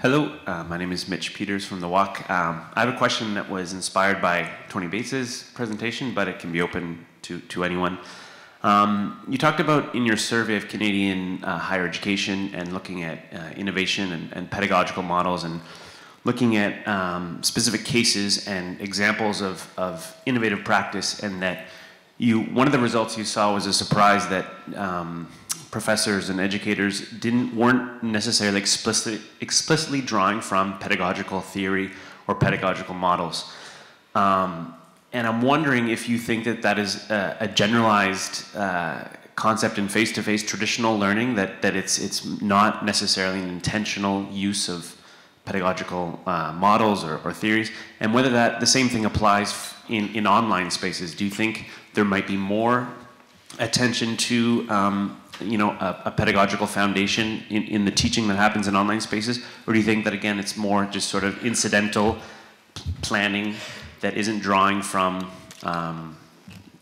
Hello, my name is Mitch Peters from the Walk. I have a question that was inspired by Tony Bates's presentation, but it can be open to anyone. You talked about in your survey of Canadian higher education and looking at innovation and pedagogical models and looking at specific cases and examples of innovative practice, and that one of the results you saw was a surprise that professors and educators weren't necessarily explicitly drawing from pedagogical theory or pedagogical models. And I'm wondering if you think that is a generalized concept in face-to-face traditional learning, that it's not necessarily an intentional use of pedagogical models or theories, and whether the same thing applies in online spaces. Do you think there might be more attention to a pedagogical foundation in the teaching that happens in online spaces, or do you think that again it's more just sort of incidental planning that isn't drawing from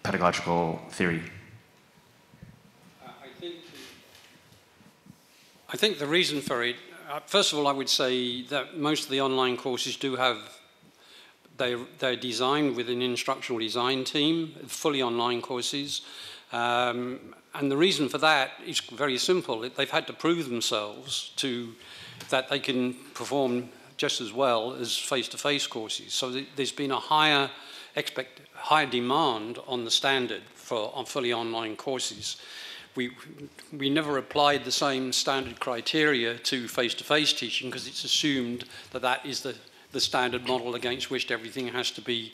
pedagogical theory? I think the reason for it, first of all, I would say that most of the online courses do have, they're designed with an instructional design team, fully online courses. And the reason for that is very simple. They've had to prove themselves that they can perform just as well as face-to-face courses. So there's been a higher demand on the standard on fully online courses. We never applied the same standard criteria to face-to-face teaching because it's assumed that is the standard model against which everything has to be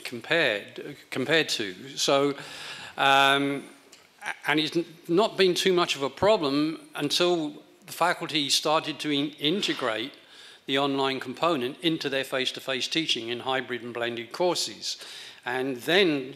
compared to. So. And it's not been too much of a problem until the faculty started to integrate the online component into their face-to-face teaching in hybrid and blended courses. And then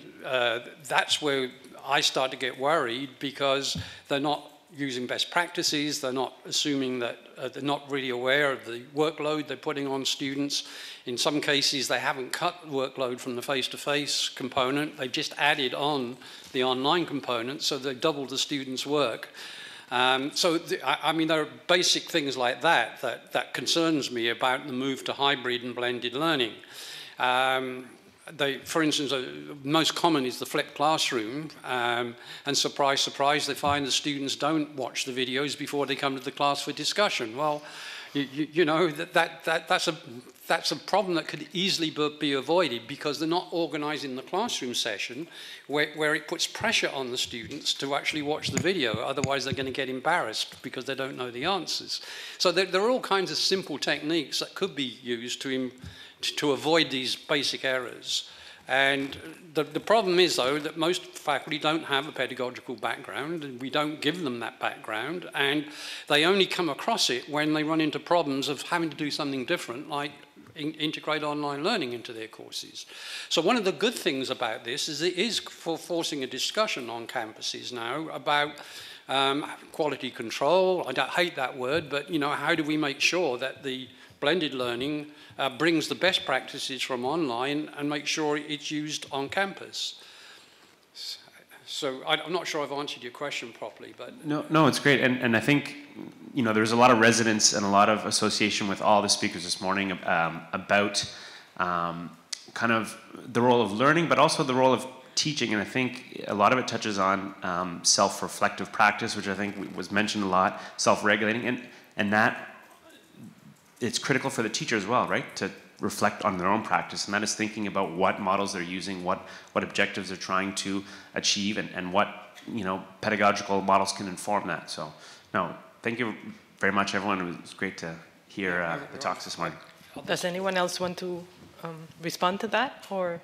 that's where I start to get worried, because they're not using best practices, they're not assuming that, they're not really aware of the workload they're putting on students. In some cases, they haven't cut the workload from the face-to-face component, they've just added on the online component, so they've doubled the students' work. I mean, there are basic things like that concerns me about the move to hybrid and blended learning. For instance, most common is the flipped classroom, and surprise, surprise, they find the students don't watch the videos before they come to the class for discussion. Well, you know, that's a problem that could easily be avoided, because they're not organising the classroom session where it puts pressure on the students to actually watch the video. Otherwise, they're going to get embarrassed because they don't know the answers. So there are all kinds of simple techniques that could be used to avoid these basic errors. And the problem is, though, that most faculty don't have a pedagogical background, and we don't give them that background, and they only come across it when they run into problems of having to do something different, like integrate online learning into their courses. So one of the good things about this is it is forcing a discussion on campuses now about quality control. I hate that word, but you know, how do we make sure that the blended learning brings the best practices from online and make sure it's used on campus? So I'm not sure I've answered your question properly, but... No, it's great. And I think, you know, there's a lot of resonance and a lot of association with all the speakers this morning about kind of the role of learning, but also the role of teaching. And I think a lot of it touches on self-reflective practice, which I think was mentioned a lot, self-regulating, and that it's critical for the teacher as well, right? To reflect on their own practice, and that is thinking about what models they're using, what objectives they're trying to achieve, and what, you know, pedagogical models can inform that. So, no, thank you very much, everyone. It was great to hear the talks this morning. Does anyone else want to respond to that, or?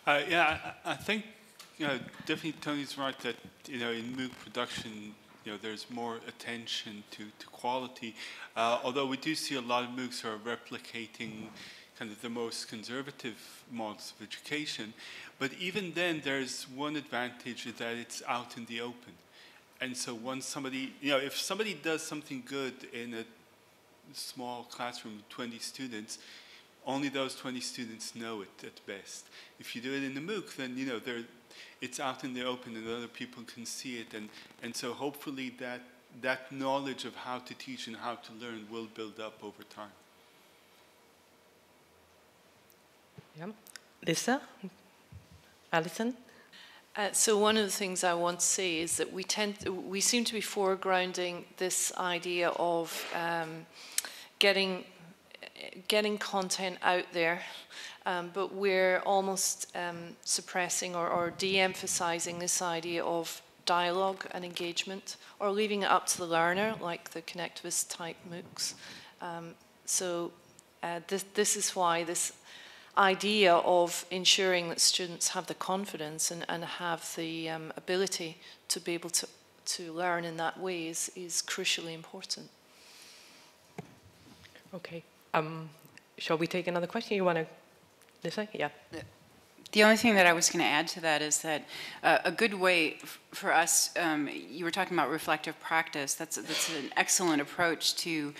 Yeah, I think, you know, definitely Tony's right that, you know, in MOOC production, you know, there's more attention to quality, although we do see a lot of MOOCs are replicating kind of the most conservative models of education. But even then, there's one advantage, is that it's out in the open. And so once somebody, you know, if somebody does something good in a small classroom with 20 students, only those 20 students know it at best. If you do it in the MOOC, then, you know, it's out in the open and other people can see it, and so hopefully that that knowledge of how to teach and how to learn will build up over time. Yeah. Lisa? Allison? So one of the things I want to say is that we seem to be foregrounding this idea of getting content out there, but we're almost suppressing or de-emphasizing this idea of dialogue and engagement, or leaving it up to the learner, like the connectivist type MOOCs. This is why this idea of ensuring that students have the confidence and have the ability to be able to learn in that way is crucially important. Okay. Shall we take another question? You want to, Lisa? Yeah. The only thing that I was going to add to that is that a good way for us, you were talking about reflective practice. That's an excellent approach to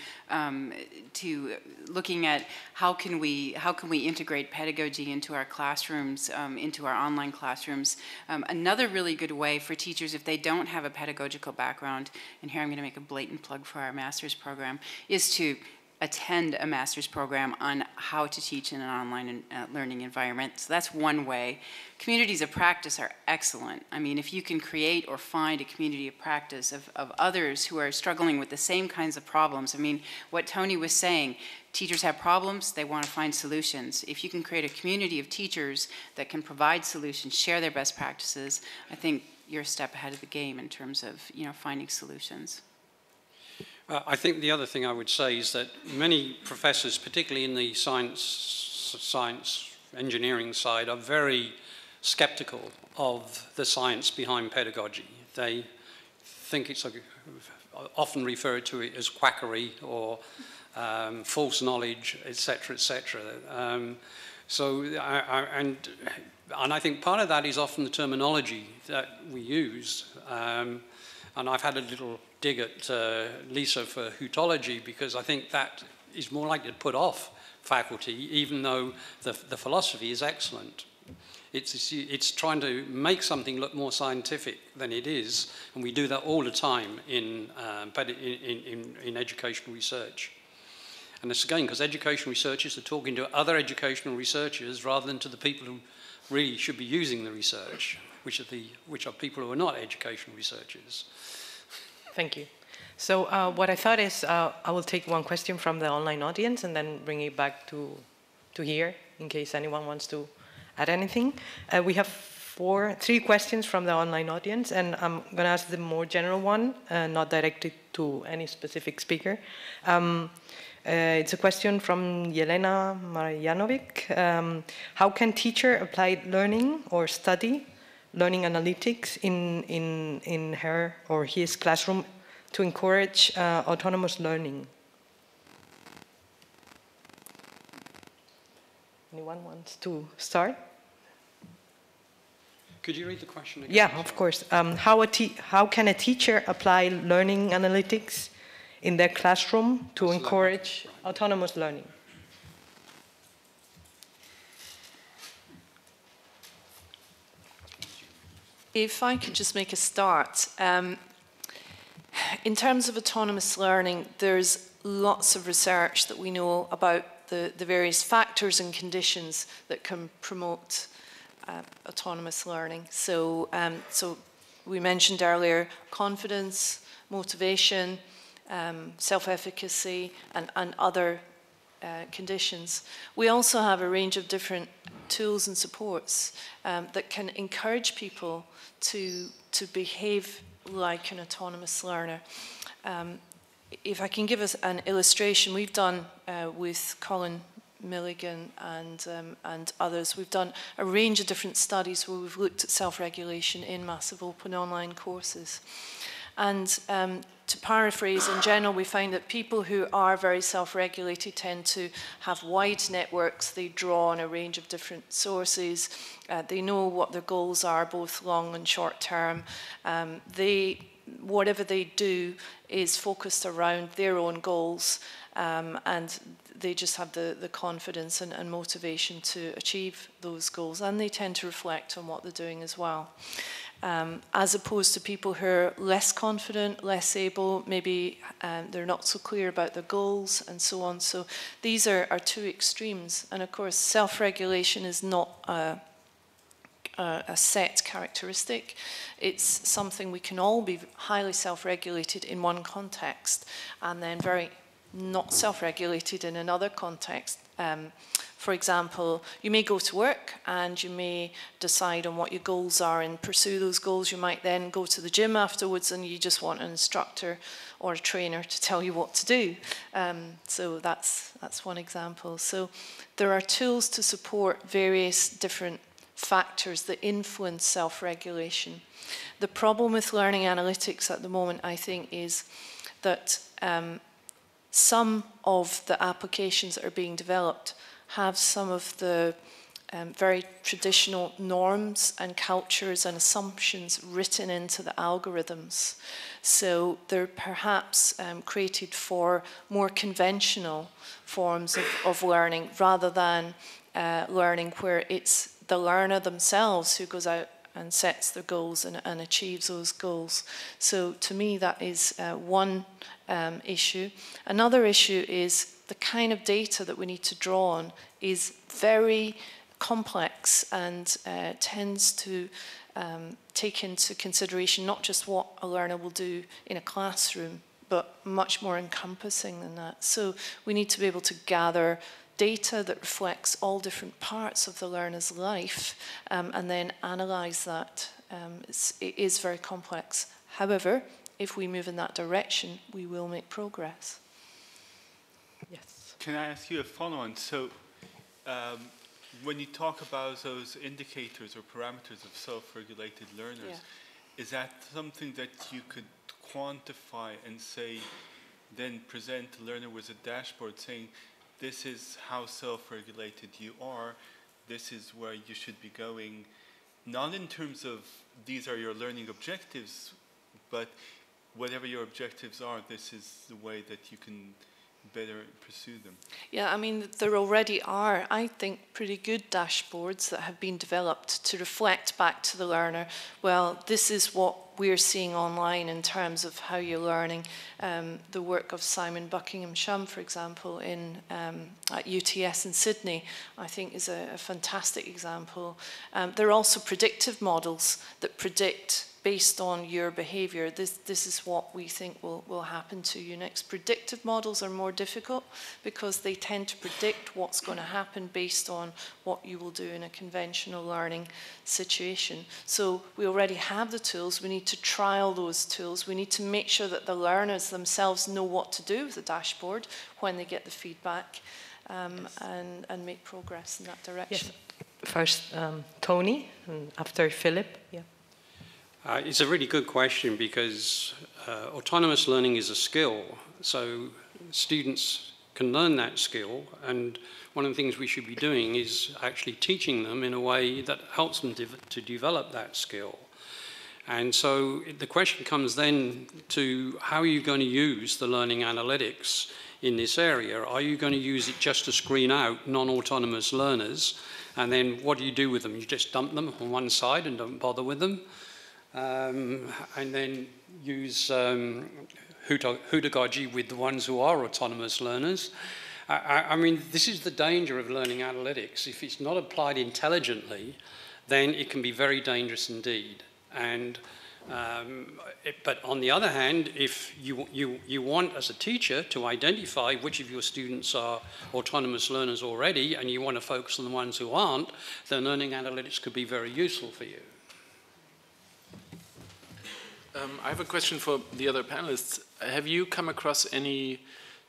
looking at how can we integrate pedagogy into our classrooms, into our online classrooms. Another really good way for teachers, if they don't have a pedagogical background, and here I'm going to make a blatant plug for our master's program, is to attend a master's program on how to teach in an online learning environment. So that's one way. Communities of practice are excellent. I mean, if you can create or find a community of practice of others who are struggling with the same kinds of problems. I mean, what Tony was saying, teachers have problems, they want to find solutions. If you can create a community of teachers that can provide solutions, share their best practices, I think you're a step ahead of the game in terms of, finding solutions. I think the other thing I would say is that many professors, particularly in the science engineering side, are very skeptical of the science behind pedagogy. They think it's often referred to it as quackery or false knowledge, etc., etc. And I think part of that is often the terminology that we use. And I've had a little dig at Lisa for hootology, because I think that is more likely to put off faculty, even though the philosophy is excellent. It's trying to make something look more scientific than it is, and we do that all the time in educational research. And it's again because educational researchers are talking to other educational researchers rather than to the people who really should be using the research, which are people who are not educational researchers. Thank you. So what I thought is I will take one question from the online audience and then bring it back to here in case anyone wants to add anything. We have three questions from the online audience, and I'm going to ask the more general one, not directed to any specific speaker. It's a question from Jelena Marjanovic. How can teacher apply learning or study learning analytics in her or his classroom to encourage autonomous learning? Anyone wants to start? Could you read the question again? Yeah, of course. How can a teacher apply learning analytics in their classroom to encourage autonomous learning? If I could just make a start. In terms of autonomous learning, there's lots of research that we know about the various factors and conditions that can promote autonomous learning. So we mentioned earlier confidence, motivation, self-efficacy, and other conditions. We also have a range of different tools and supports that can encourage people to behave like an autonomous learner. If I can give us an illustration, we've done with Colin Milligan and others, we've done a range of different studies where we've looked at self-regulation in massive open online courses. And to paraphrase, in general, we find that people who are very self-regulated tend to have wide networks. They draw on a range of different sources. They know what their goals are, both long and short term. Whatever they do is focused around their own goals, and they just have the confidence and motivation to achieve those goals, and they tend to reflect on what they're doing as well. as opposed to people who are less confident, less able, maybe they're not so clear about their goals and so on. So these are two extremes. And of course, self-regulation is not a set characteristic. It's something we can all be highly self-regulated in one context and then very not self-regulated in another context. For example, you may go to work and you may decide on what your goals are and pursue those goals. You might then go to the gym afterwards and you just want an instructor or a trainer to tell you what to do. So that's one example. So there are tools to support various different factors that influence self-regulation. The problem with learning analytics at the moment, I think, is that some of the applications that are being developed have some of the very traditional norms and cultures and assumptions written into the algorithms. So they're perhaps created for more conventional forms of learning rather than learning where it's the learner themselves who goes out and sets their goals and achieves those goals. So to me, that is one issue. Another issue is the kind of data that we need to draw on is very complex and tends to take into consideration not just what a learner will do in a classroom, but much more encompassing than that. So we need to be able to gather data that reflects all different parts of the learner's life and then analyse that. It is very complex. However, if we move in that direction, we will make progress. Yes. Can I ask you a follow-on? So when you talk about those indicators or parameters of self-regulated learners, is that something that you could quantify and say, then present the learner with a dashboard saying, this is how self-regulated you are, this is where you should be going, not in terms of these are your learning objectives, but whatever your objectives are, this is the way that you can better pursue them. Yeah, I mean, there already are, I think, pretty good dashboards that have been developed to reflect back to the learner, well, this is what we're seeing online in terms of how you're learning. The work of Simon Buckingham-Shum, for example, at UTS in Sydney, I think is a fantastic example. There are also predictive models that predict based on your behaviour, this is what we think will happen to you next. Predictive models are more difficult because they tend to predict what's going to happen based on what you will do in a conventional learning situation. So we already have the tools. We need to trial those tools. We need to make sure that the learners themselves know what to do with the dashboard when they get the feedback and make progress in that direction. Yes. First, Tony, and after Philipp. Yeah. It's a really good question because autonomous learning is a skill, so students can learn that skill, and one of the things we should be doing is actually teaching them in a way that helps them to develop that skill. And so the question comes then to how are you going to use the learning analytics in this area? Are you going to use it just to screen out non-autonomous learners, and then what do you do with them? You just dump them on one side and don't bother with them? And then use pedagogy with the ones who are autonomous learners. I mean, this is the danger of learning analytics. If it's not applied intelligently, then it can be very dangerous indeed. And but on the other hand, if you want as a teacher to identify which of your students are autonomous learners already, and you want to focus on the ones who aren't, then learning analytics could be very useful for you. I have a question for the other panelists. Have you come across any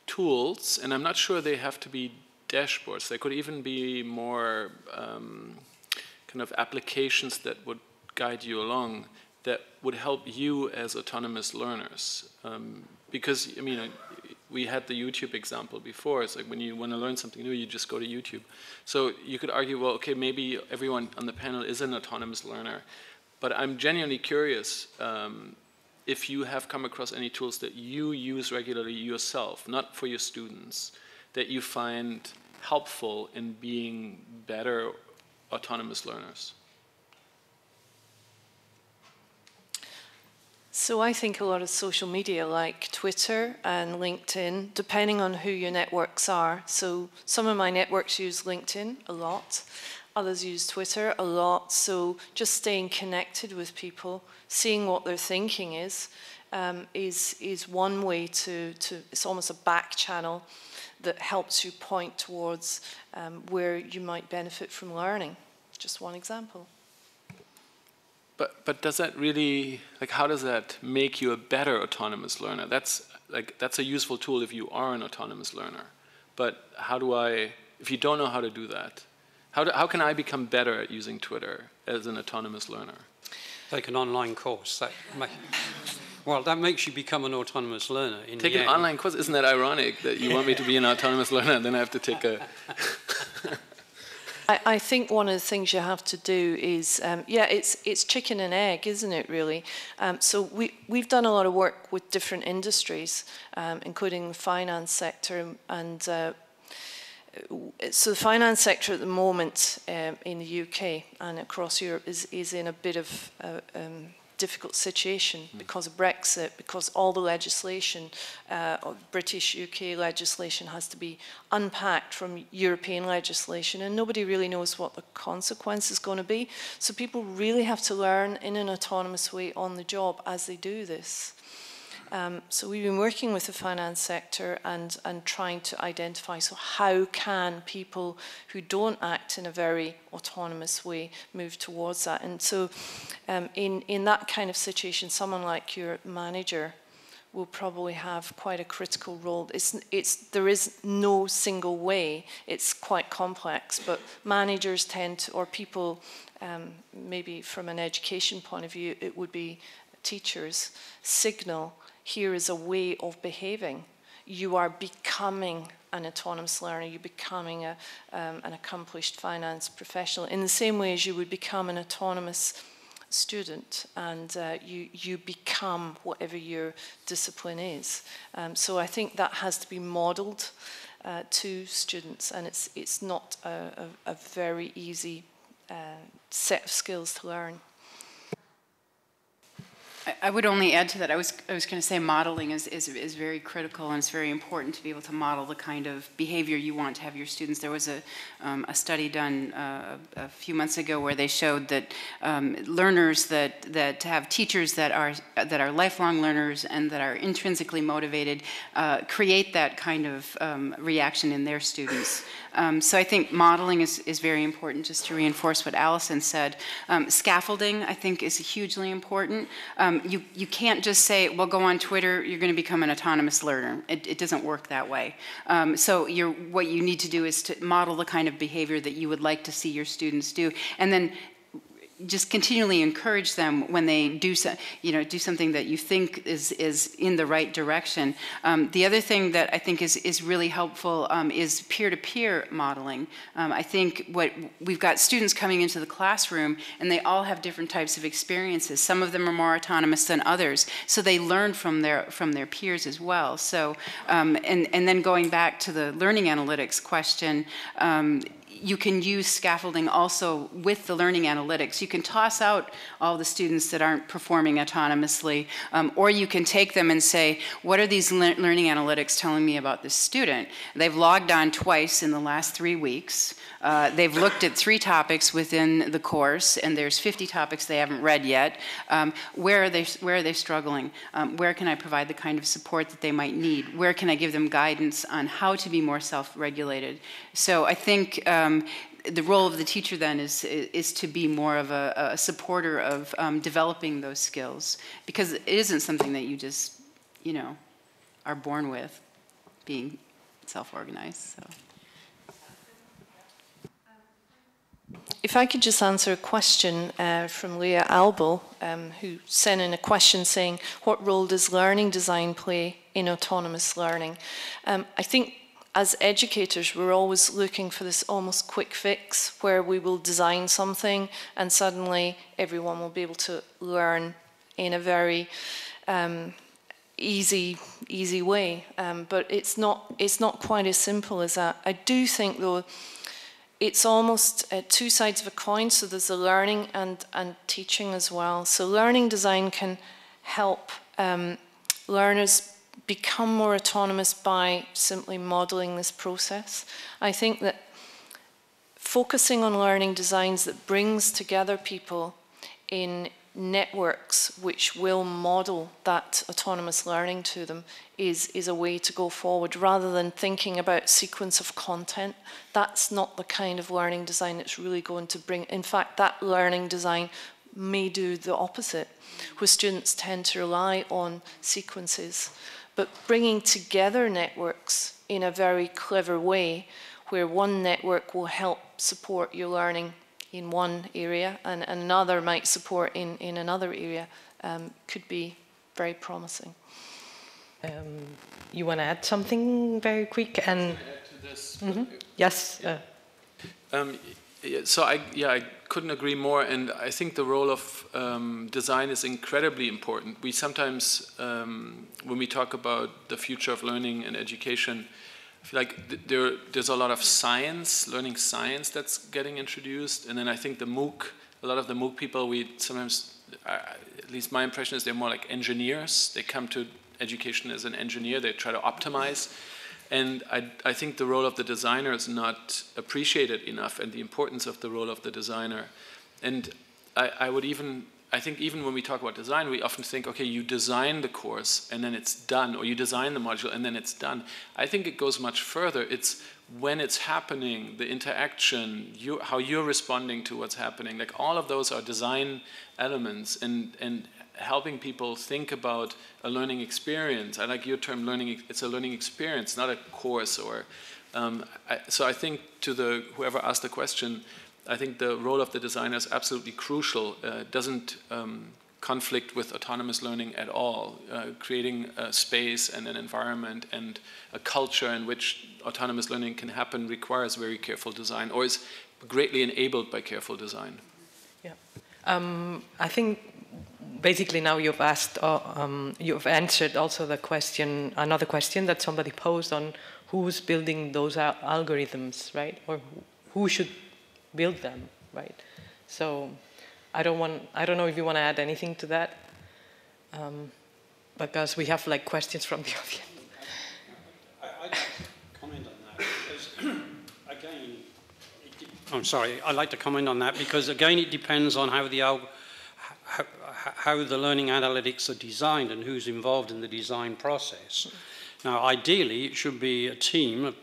tools, and I'm not sure they have to be dashboards, they could even be more kind of applications that would guide you along, that would help you as autonomous learners? Because, I mean, we had the YouTube example before. It's like when you want to learn something new, you just go to YouTube. So you could argue, well, okay, maybe everyone on the panel is an autonomous learner. But I'm genuinely curious if you have come across any tools that you use regularly yourself, not for your students, that you find helpful in being better autonomous learners. So I think a lot of social media like Twitter and LinkedIn, depending on who your networks are. So some of my networks use LinkedIn a lot. Others use Twitter a lot. So just staying connected with people, seeing what their thinking is one way to, it's almost a back channel that helps you point towards where you might benefit from learning. Just one example. But does that really, like, how does that make you a better autonomous learner? That's a useful tool if you are an autonomous learner. But how do I, if you don't know how to do that, how can I become better at using Twitter as an autonomous learner? Take an online course. Well, that makes you become an autonomous learner. Take an online course? Isn't that ironic that you want me to be an autonomous learner and then I have to take a... I think one of the things you have to do is, it's chicken and egg, isn't it, really? So we've done a lot of work with different industries, including the finance sector. And so the finance sector at the moment in the UK and across Europe is in a bit of difficult situation because of Brexit, because all the legislation, British, UK legislation has to be unpacked from European legislation, and nobody really knows what the consequence is going to be. So people really have to learn in an autonomous way on the job as they do this. So we've been working with the finance sector and trying to identify, so how can people who don't act in a very autonomous way move towards that? And so in that kind of situation, someone like your manager will probably have quite a critical role. There is no single way. It's quite complex, but managers tend to, or people, maybe from an education point of view, it would be teachers, signal, here is a way of behaving. You are becoming an autonomous learner. You're becoming an accomplished finance professional in the same way as you would become an autonomous student, and you become whatever your discipline is. So I think that has to be modeled to students, and it's not a very easy set of skills to learn. I would only add to that. I was going to say modeling is very critical, and it's very important to be able to model the kind of behavior you want to have your students. There was a study done a few months ago where they showed that learners that have teachers that are lifelong learners and that are intrinsically motivated create that kind of reaction in their students. So I think modeling is very important, just to reinforce what Allison said. Scaffolding, I think, is hugely important. You can't just say, well, go on Twitter, you're going to become an autonomous learner. It doesn't work that way. So what you need to do is to model the kind of behavior that you would like to see your students do, and then just continually encourage them when they do something that you think is in the right direction. The other thing that I think is really helpful is peer-to-peer modeling. I think we've got students coming into the classroom, and they all have different types of experiences. Some of them are more autonomous than others, so they learn from their peers as well. So and then going back to the learning analytics question. You can use scaffolding also with the learning analytics. You can toss out all the students that aren't performing autonomously, or you can take them and say, what are these learning analytics telling me about this student? They've logged on twice in the last 3 weeks. They've looked at 3 topics within the course, and there's 50 topics they haven't read yet. Where are they struggling? Where can I provide the kind of support that they might need? Where can I give them guidance on how to be more self-regulated? So I think the role of the teacher then is to be more of a supporter of developing those skills, because it isn't something that you just, are born with, being self-organized. So. If I could just answer a question from Leah Albel, who sent in a question saying, what role does learning design play in autonomous learning? I think as educators, we're always looking for this almost quick fix where we will design something and suddenly everyone will be able to learn in a very easy way. But it's not quite as simple as that. I do think, though, it's almost 2 sides of a coin. So there's the learning and teaching as well. So learning design can help learners become more autonomous by simply modeling this process. I think that focusing on learning designs that brings together people in networks which will model that autonomous learning to them is a way to go forward, rather than thinking about sequence of content. That's not the kind of learning design that's really going to bring, in fact, that learning design may do the opposite, where students tend to rely on sequences. But bringing together networks in a very clever way, where one network will help support your learning in one area and another might support in another area, could be very promising. You want to add something very quick? And Can I add to this? Yes. So I couldn't agree more, and I think the role of design is incredibly important. We sometimes, when we talk about the future of learning and education, I feel like there's a lot of science, learning science that's getting introduced, and then I think the MOOC, a lot of the MOOC people, we sometimes, at least my impression is they're more like engineers. They come to education as an engineer, they try to optimize. And I think the role of the designer is not appreciated enough, and the importance of the role of the designer. And I think even when we talk about design, we often think, okay, you design the course and then it's done, or you design the module and then it's done. I think it goes much further. It's when it's happening, the interaction, how you're responding to what's happening. Like all of those are design elements, and helping people think about a learning experience. I like your term, learning. It's a learning experience, not a course. Or so I think to whoever asked the question, I think the role of the designer is absolutely crucial. It doesn't conflict with autonomous learning at all. Creating a space and an environment and a culture in which autonomous learning can happen requires very careful design, or is greatly enabled by careful design. Yeah, I think basically now you've asked, you've answered also the question, another question that somebody posed on who's building those algorithms, right? Or who should build them, right? So I don't know if you want to add anything to that, because we have like questions from the audience. I'd like to comment on that because, again, I'm sorry, I'd like to comment on that because, again, it depends on how the learning analytics are designed and who's involved in the design process. Now, ideally, it should be a team of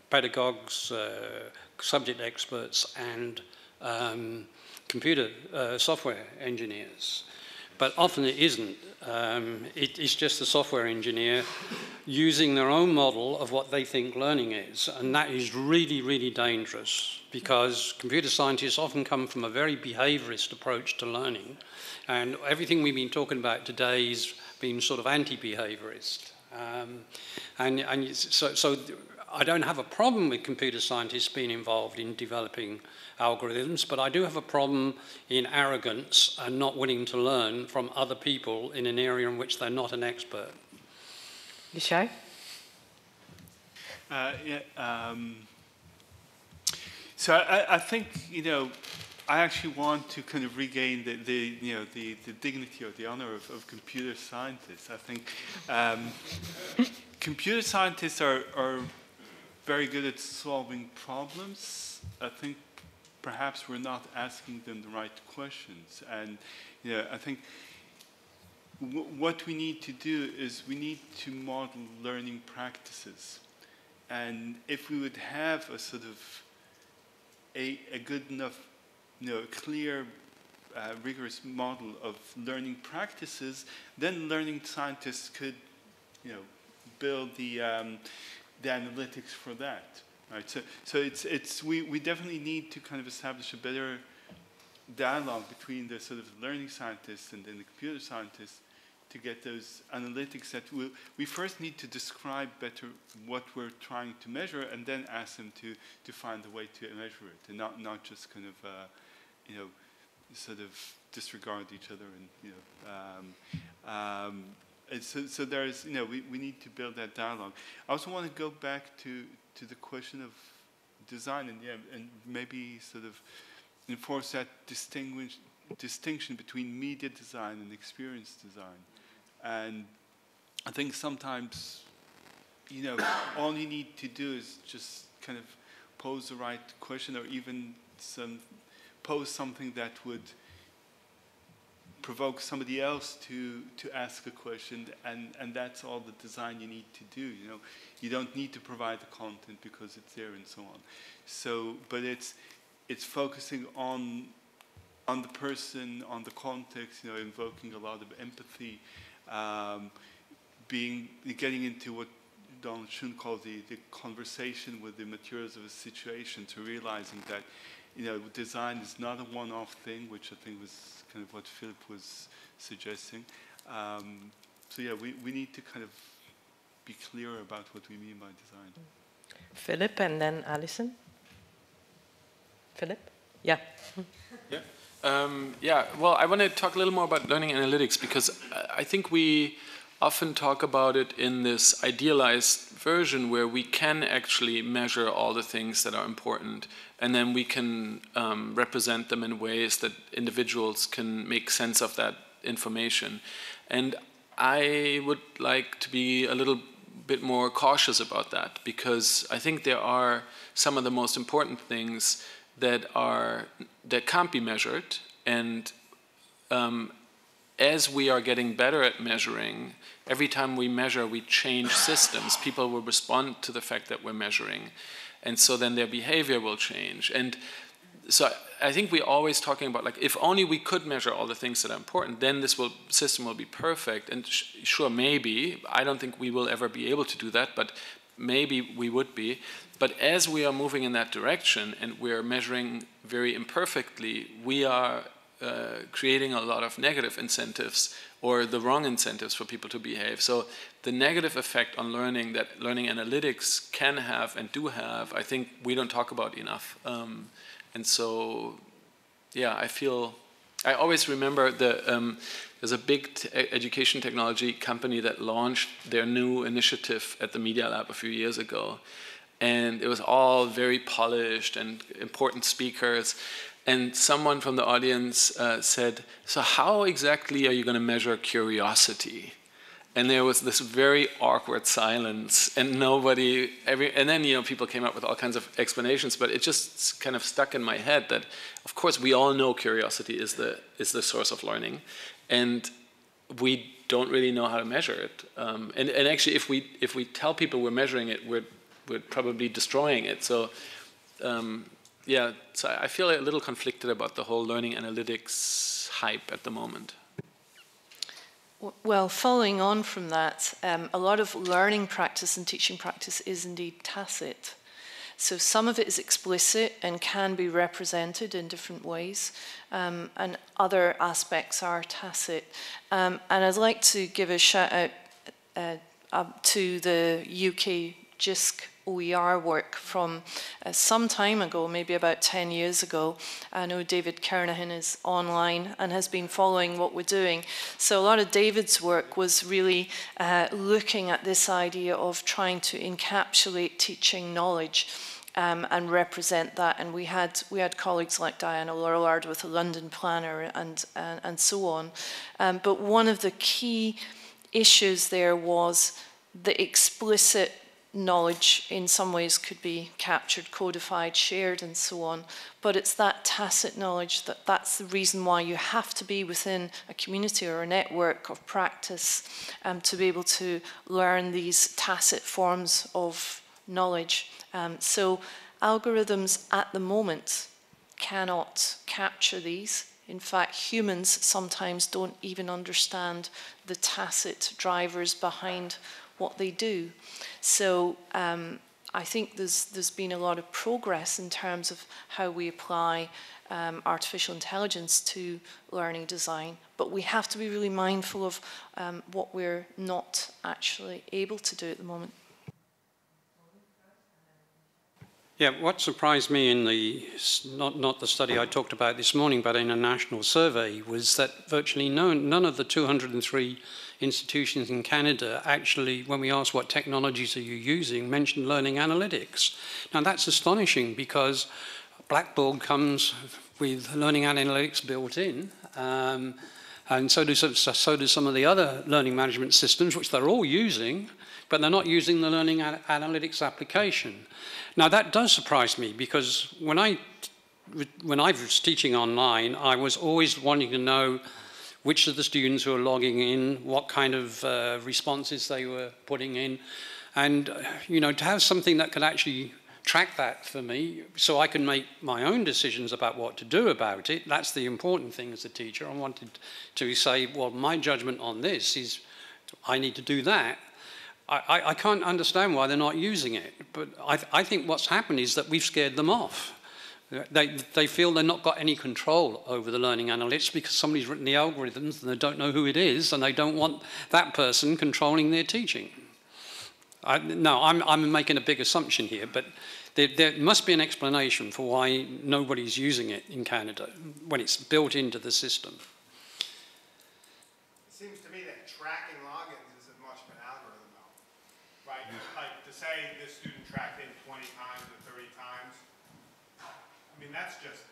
pedagogues, subject experts, and computer software engineers. But often it isn't. It's just the software engineer using their own model of what they think learning is. And that is really, really dangerous because computer scientists often come from a very behaviorist approach to learning. And everything we've been talking about today has been sort of anti-behaviorist. So I don't have a problem with computer scientists being involved in developing algorithms, but I do have a problem in arrogance and not willing to learn from other people in an area in which they're not an expert. Yishay? So I think, I actually want to kind of regain the dignity or the honor of computer scientists. I think computer scientists are very good at solving problems. I think perhaps we're not asking them the right questions. And I think what we need to do is we need to model learning practices. And if we would have a sort of a good enough, clear, rigorous model of learning practices, then learning scientists could, build the analytics for that. Right. So we definitely need to kind of establish a better dialogue between the sort of learning scientists and then the computer scientists to get those analytics that we first need to describe better what we're trying to measure, and then ask them to find a way to measure it, and not just kind of sort of disregard each other and so there's we need to build that dialogue. I also want to go back to the question of design and maybe sort of enforce that distinction between media design and experience design. And I think sometimes, you know, all you need to do is just kind of pose the right question, or even pose something that would provoke somebody else to ask a question, and that's all the design you need to do. You know, you don't need to provide the content because it's there and so on. So, but it's focusing on the person, on the context. You know, invoking a lot of empathy, getting into what Don Shun calls the conversation with the materials of a situation, to realizing that, you know, design is not a one-off thing, which I think was kind of what Philipp was suggesting. So yeah, we need to kind of be clear about what we mean by design. Philipp and then Allison. Philipp? Yeah. Yeah. Well, I want to talk a little more about learning analytics, because I think we often talk about it in this idealized version where we can actually measure all the things that are important, and then we can represent them in ways that individuals can make sense of that information. And I would like to be a little bit more cautious about that, because I think there are some of the most important things that can't be measured, and as we are getting better at measuring, every time we measure, we change systems. People will respond to the fact that we're measuring, and so then their behavior will change. And so I think we're always talking about, like, if only we could measure all the things that are important, then this system will be perfect. And sure, maybe, I don't think we will ever be able to do that, but maybe we would be. But as we are moving in that direction and we're measuring very imperfectly, we are creating a lot of negative incentives, or the wrong incentives for people to behave. So the negative effect on learning that learning analytics can have and do have, I think we don't talk about enough. And so, yeah, I always remember there's a big education technology company that launched their new initiative at the Media Lab a few years ago. And it was all very polished and important speakers. And someone from the audience said, so how exactly are you going to measure curiosity? And there was this very awkward silence, and and then, you know, people came up with all kinds of explanations, but it just kind of stuck in my head that, of course, we all know curiosity is the source of learning, and we don't really know how to measure it. And actually, if we tell people we're measuring it, we're probably destroying it. So, yeah, so I feel a little conflicted about the whole learning analytics hype at the moment. Well, following on from that, a lot of learning practice and teaching practice is indeed tacit. So some of it is explicit and can be represented in different ways, and other aspects are tacit. And I'd like to give a shout out to the UK JISC OER work from some time ago, maybe about 10 years ago. I know David Kernahan is online and has been following what we're doing. So a lot of David's work was really looking at this idea of trying to encapsulate teaching knowledge and represent that. And we had colleagues like Diana Lorillard with the London Planner and so on. But one of the key issues there was the explicit knowledge in some ways could be captured, codified, shared, and so on. But it's that tacit knowledge that's the reason why you have to be within a community or a network of practice to be able to learn these tacit forms of knowledge. So algorithms at the moment cannot capture these. In fact, humans sometimes don't even understand the tacit drivers behind what they do. So I think there's been a lot of progress in terms of how we apply artificial intelligence to learning design, but we have to be really mindful of what we're not actually able to do at the moment. Yeah, what surprised me in not the study I talked about this morning, but in a national survey, was that virtually none of the 203 institutions in Canada actually, when we asked what technologies are you using, mentioned learning analytics. Now that's astonishing, because Blackboard comes with learning analytics built in. And so do some of the other learning management systems, which they're all using, but they're not using the learning analytics application. Now that does surprise me, because when I was teaching online, I was always wanting to know which of the students who were logging in, what kind of responses they were putting in, and you know, to have something that could actually track that for me so I can make my own decisions about what to do about it. That's the important thing as a teacher. I wanted to say, well, my judgment on this is I need to do that. I can't understand why they're not using it, but I think what's happened is that we've scared them off. They feel they've not got any control over the learning analytics because somebody's written the algorithms and they don't know who it is, and they don't want that person controlling their teaching. No, I'm making a big assumption here, but there must be an explanation for why nobody's using it in Canada when it's built into the system. It seems to me that tracking logins is as much of an algorithm, though, right? Like to say this student tracked in 20 times or 30 times, I mean, that's just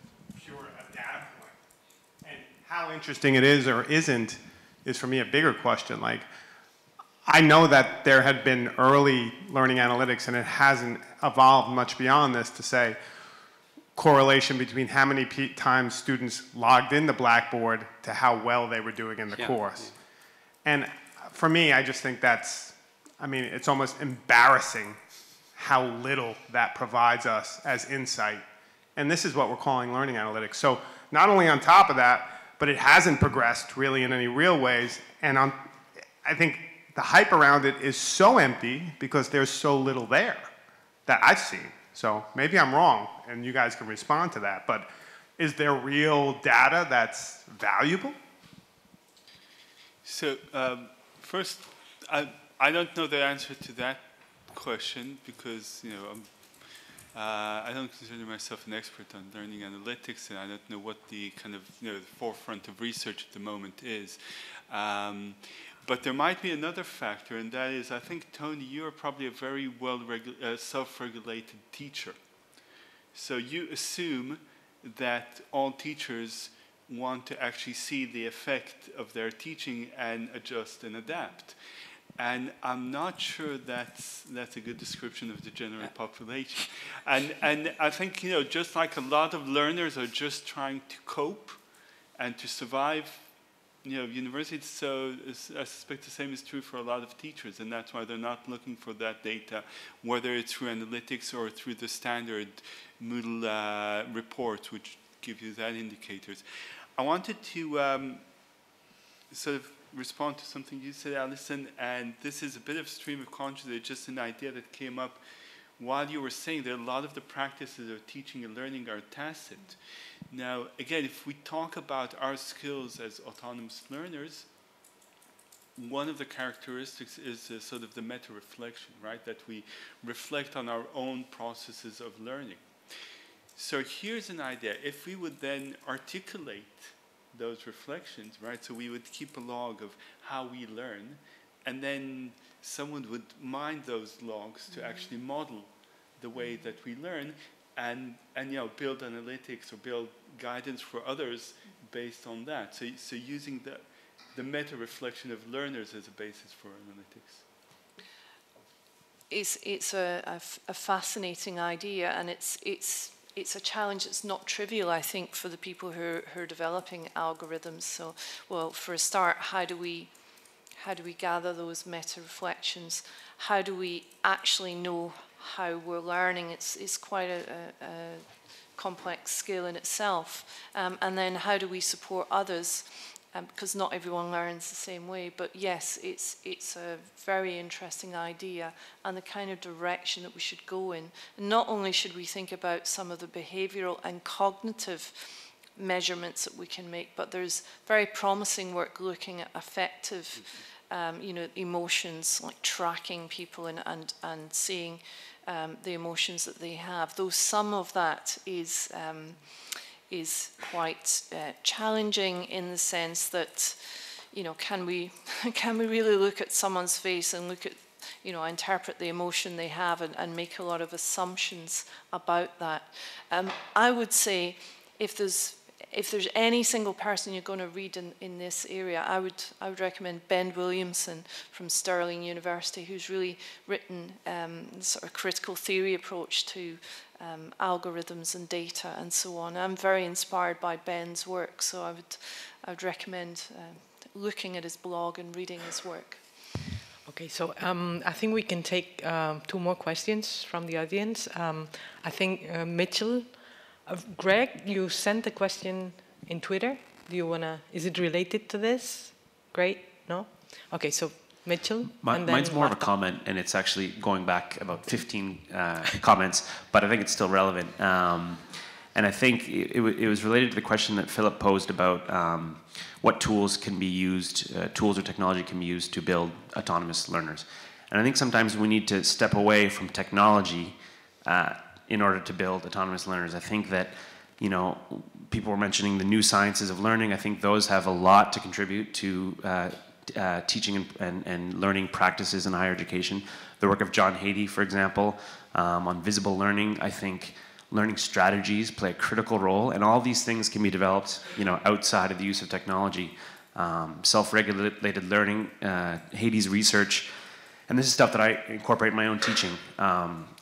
pure a data point. And how interesting it is or isn't is for me a bigger question. Like, I know that there had been early learning analytics and it hasn't evolved much beyond this to say correlation between how many times students logged into Blackboard to how well they were doing in the course. And for me, I just think that's, I mean, it's almost embarrassing how little that provides us as insight. And this is what we're calling learning analytics. So not only on top of that, but it hasn't progressed really in any real ways. And I think the hype around it is so empty because there's so little there that I've seen. So maybe I'm wrong, and you guys can respond to that. But is there real data that's valuable? So first, I don't know the answer to that question because, you know, I don't consider myself an expert on learning analytics, and I don't know what the kind of, you know, the forefront of research at the moment is. But there might be another factor, and that is, I think, Tony, you are probably a very well self-regulated teacher. So you assume that all teachers want to actually see the effect of their teaching and adjust and adapt. And I'm not sure that's a good description of the general population. And I think, you know, just like a lot of learners are just trying to cope and to survive, you know, universities, so I suspect the same is true for a lot of teachers, and that's why they're not looking for that data, whether it's through analytics or through the standard Moodle reports, which give you that indicators. I wanted to sort of respond to something you said, Allison, and this is a bit of stream of consciousness, just an idea that came up while you were saying that a lot of the practices of teaching and learning are tacit. Now, again, if we talk about our skills as autonomous learners, one of the characteristics is sort of the meta-reflection, right? That we reflect on our own processes of learning. So here's an idea. If we would then articulate those reflections, right? So we would keep a log of how we learn, and then someone would mine those logs to actually model the way that we learn, and you know, build analytics or build guidance for others based on that. So using the meta-reflection of learners as a basis for analytics. It's a fascinating idea, and it's a challenge that's not trivial, I think, for the people who are developing algorithms. So, well, for a start, how do we gather those meta-reflections? How do we actually know how we're learning? It's quite a complex skill in itself. And then how do we support others? Because not everyone learns the same way. But yes, it's a very interesting idea and the kind of direction that we should go in. And not only should we think about some of the behavioral and cognitive measurements that we can make, but there's very promising work looking at affective you know, emotions, like tracking people and seeing the emotions that they have. Though some of that is quite challenging in the sense that, you know, can we really look at someone's face and look at, you know, interpret the emotion they have and make a lot of assumptions about that. I would say if there's any single person you're going to read in this area, I would recommend Ben Williamson from Stirling University, who's really written sort of critical theory approach to algorithms and data and so on. I'm very inspired by Ben's work, so I would recommend looking at his blog and reading his work. Okay, so I think we can take 2 more questions from the audience. I think Mitchell. Greg, you sent a question in Twitter. Do you wanna? Is it related to this? Great. No. Okay. So Mitchell. Mine's more of a comment, and it's actually going back about 15 comments, but I think it's still relevant. And I think it was related to the question that Philipp posed about what tools can be used, tools or technology can be used to build autonomous learners. And I think sometimes we need to step away from technology in order to build autonomous learners. I think that, you know, people were mentioning the new sciences of learning. I think those have a lot to contribute to teaching and learning practices in higher education. The work of John Hatie, for example, on visible learning, I think learning strategies play a critical role, and all these things can be developed, you know, outside of the use of technology. Self-regulated learning, Hatie's research, and this is stuff that I incorporate in my own teaching.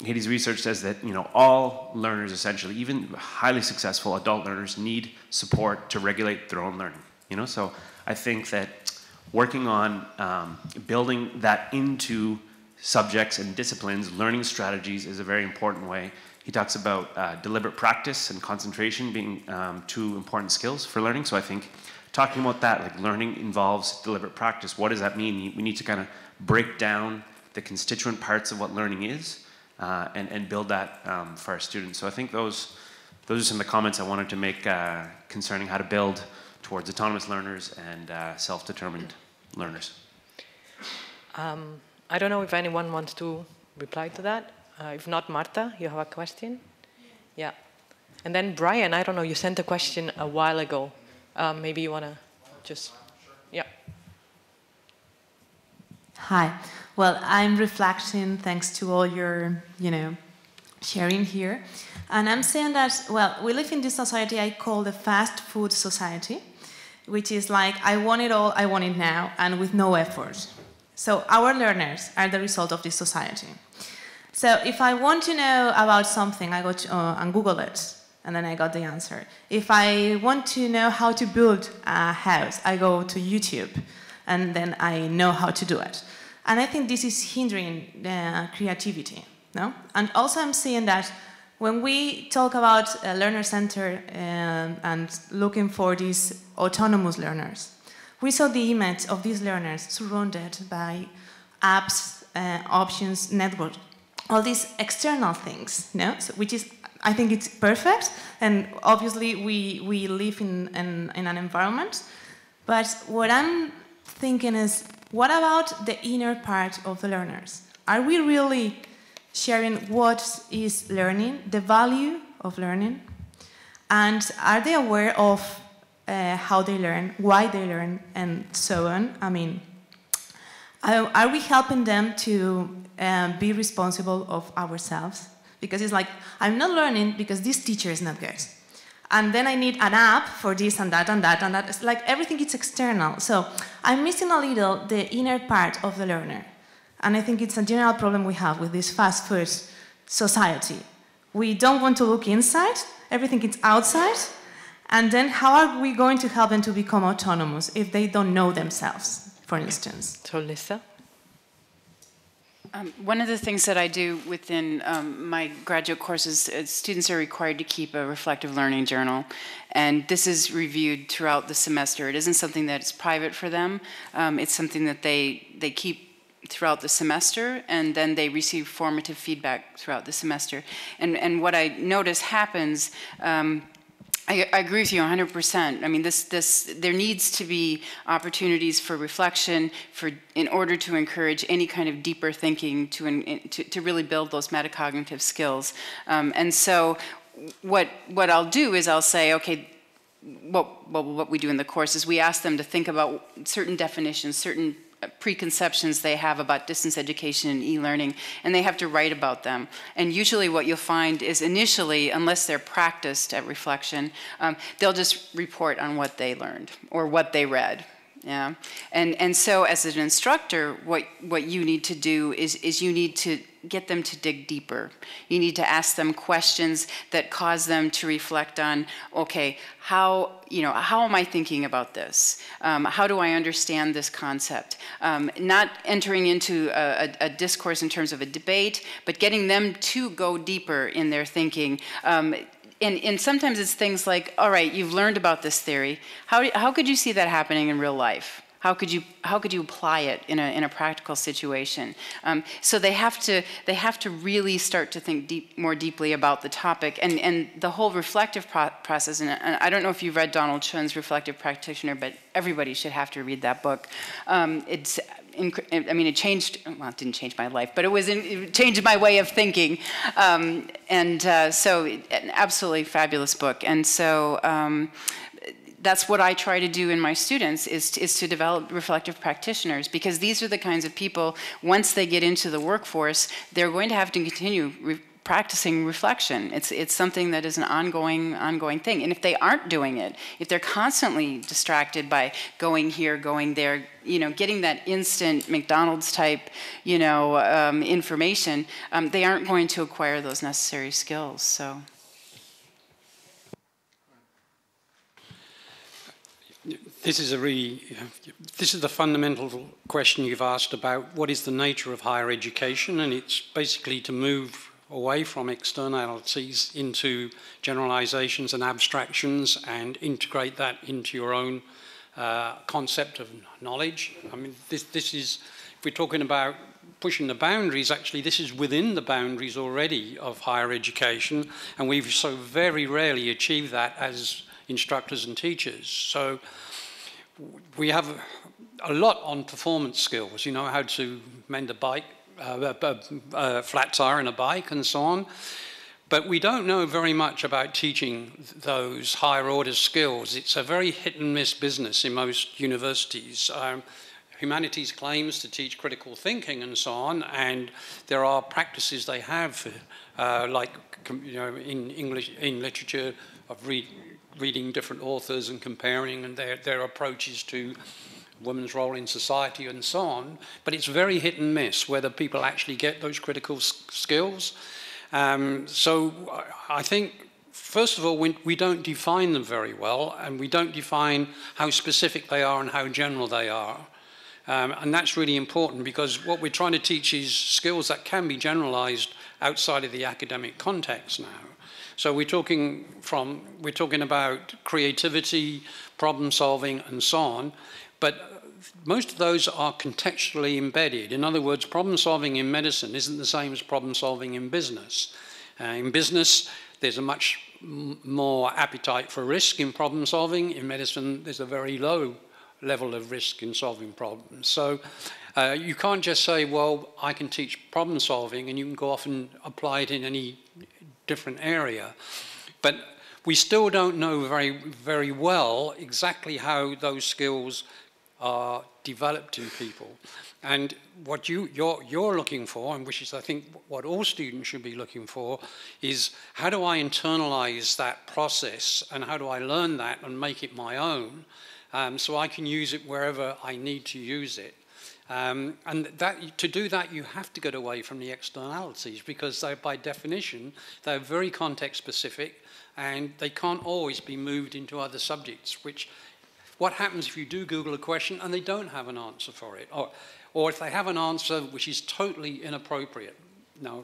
Hatie's research says that, you know, all learners essentially, even highly successful adult learners, need support to regulate their own learning. You know, so I think that working on building that into subjects and disciplines, learning strategies is a very important way. He talks about deliberate practice and concentration being 2 important skills for learning. So I think talking about that, like learning involves deliberate practice. What does that mean? We need to kind of break down the constituent parts of what learning is and build that for our students. So I think those are some of the comments I wanted to make concerning how to build towards autonomous learners and self-determined learners. I don't know if anyone wants to reply to that. If not, Marta, you have a question? Yeah. And then Brian, I don't know, you sent a question a while ago. Maybe you want to just, yeah. Hi. Well, I'm reflecting thanks to all your, sharing here. And I'm saying that, well, we live in this society I call the fast food society, which is like, I want it all, I want it now, and with no effort. So our learners are the result of this society. So if I want to know about something, I go to, and Google it, and then I got the answer. If I want to know how to build a house, I go to YouTube, and then I know how to do it. And I think this is hindering creativity, no? And also I'm seeing that when we talk about learner-centered and looking for these autonomous learners, we saw the image of these learners surrounded by apps, options, networks, all these external things, no? So, which is, I think it's perfect, and obviously we live in an environment, but what I'm thinking is, what about the inner part of the learners? Are we really sharing what is learning, the value of learning? And are they aware of how they learn, why they learn, and so on? I mean, are we helping them to be responsible of ourselves? Because it's like, I'm not learning because this teacher is not good. And then I need an app for this and that and that and that. It's like everything is external. So I'm missing a little the inner part of the learner. And I think it's a general problem we have with this fast food society. We don't want to look inside, everything is outside. And then how are we going to help them to become autonomous if they don't know themselves, for instance? So Lisa? One of the things that I do within my graduate courses, students are required to keep a reflective learning journal, and this is reviewed throughout the semester. It isn't something that's private for them. It's something that they keep throughout the semester, and then they receive formative feedback throughout the semester. And what I notice happens, I agree with you 100%. I mean, there needs to be opportunities for reflection in order to encourage any kind of deeper thinking to really build those metacognitive skills. And so what I'll do is I'll say, okay, what we do in the course is we ask them to think about certain definitions, certain preconceptions they have about distance education and e-learning, and they have to write about them. And usually what you'll find is initially, unless they're practiced at reflection, they'll just report on what they learned or what they read. Yeah, and so as an instructor, what you need to do is you need to get them to dig deeper. You need to ask them questions that cause them to reflect on, okay, how am I thinking about this? How do I understand this concept? Not entering into a discourse in terms of a debate, but getting them to go deeper in their thinking. And sometimes it's things like, all right, you've learned about this theory. How could you see that happening in real life? How could you apply it in a practical situation? So they have to really start to think more deeply about the topic, and the whole reflective process. And I don't know if you've read Donald Chun's Reflective Practitioner, but everybody should have to read that book. It changed, well, it didn't change my life, but it changed my way of thinking. So an absolutely fabulous book. And so that's what I try to do in my students is to develop reflective practitioners, because these are the kinds of people, once they get into the workforce, they're going to have to continue practicing reflection. It's something that is an ongoing thing. And if they aren't doing it, if they're constantly distracted by going here, going there, getting that instant McDonald's type, information, they aren't going to acquire those necessary skills. So. This is the fundamental question you've asked about what is the nature of higher education, and it's basically to move away from externalities into generalizations and abstractions and integrate that into your own concept of knowledge. I mean, this is, if we're talking about pushing the boundaries, actually this is within the boundaries already of higher education, and we've so very rarely achieved that as instructors and teachers. So we have a lot on performance skills, how to mend a bike, flat tire in a bike and so on. But we don't know very much about teaching those higher order skills. It's a very hit and miss business in most universities. Humanities claims to teach critical thinking and so on, and there are practices they have, like in English, in literature, of reading different authors and comparing and their approaches to women's role in society and so on, but it's very hit and miss whether people actually get those critical skills. So I think, first of all, we don't define them very well, and we don't define how specific they are and how general they are. And that's really important, because what we're trying to teach is skills that can be generalized outside of the academic context now. So we're talking about creativity, problem solving, and so on, but most of those are contextually embedded. In other words, problem solving in medicine isn't the same as problem solving in business. In business, there's a much more appetite for risk in problem solving. In medicine, there's a very low level of risk in solving problems. So you can't just say, well, I can teach problem solving and you can go off and apply it in any different area. But we still don't know very, very well exactly how those skills are developed in people. And what you're looking for, and which is, I think, what all students should be looking for, is how do I internalize that process and how do I learn that and make it my own, so I can use it wherever I need to use it. And to do that, you have to get away from the externalities, because by definition, they're very context-specific, and they can't always be moved into other subjects. What happens if you do Google a question and they don't have an answer for it? Or if they have an answer which is totally inappropriate. Now,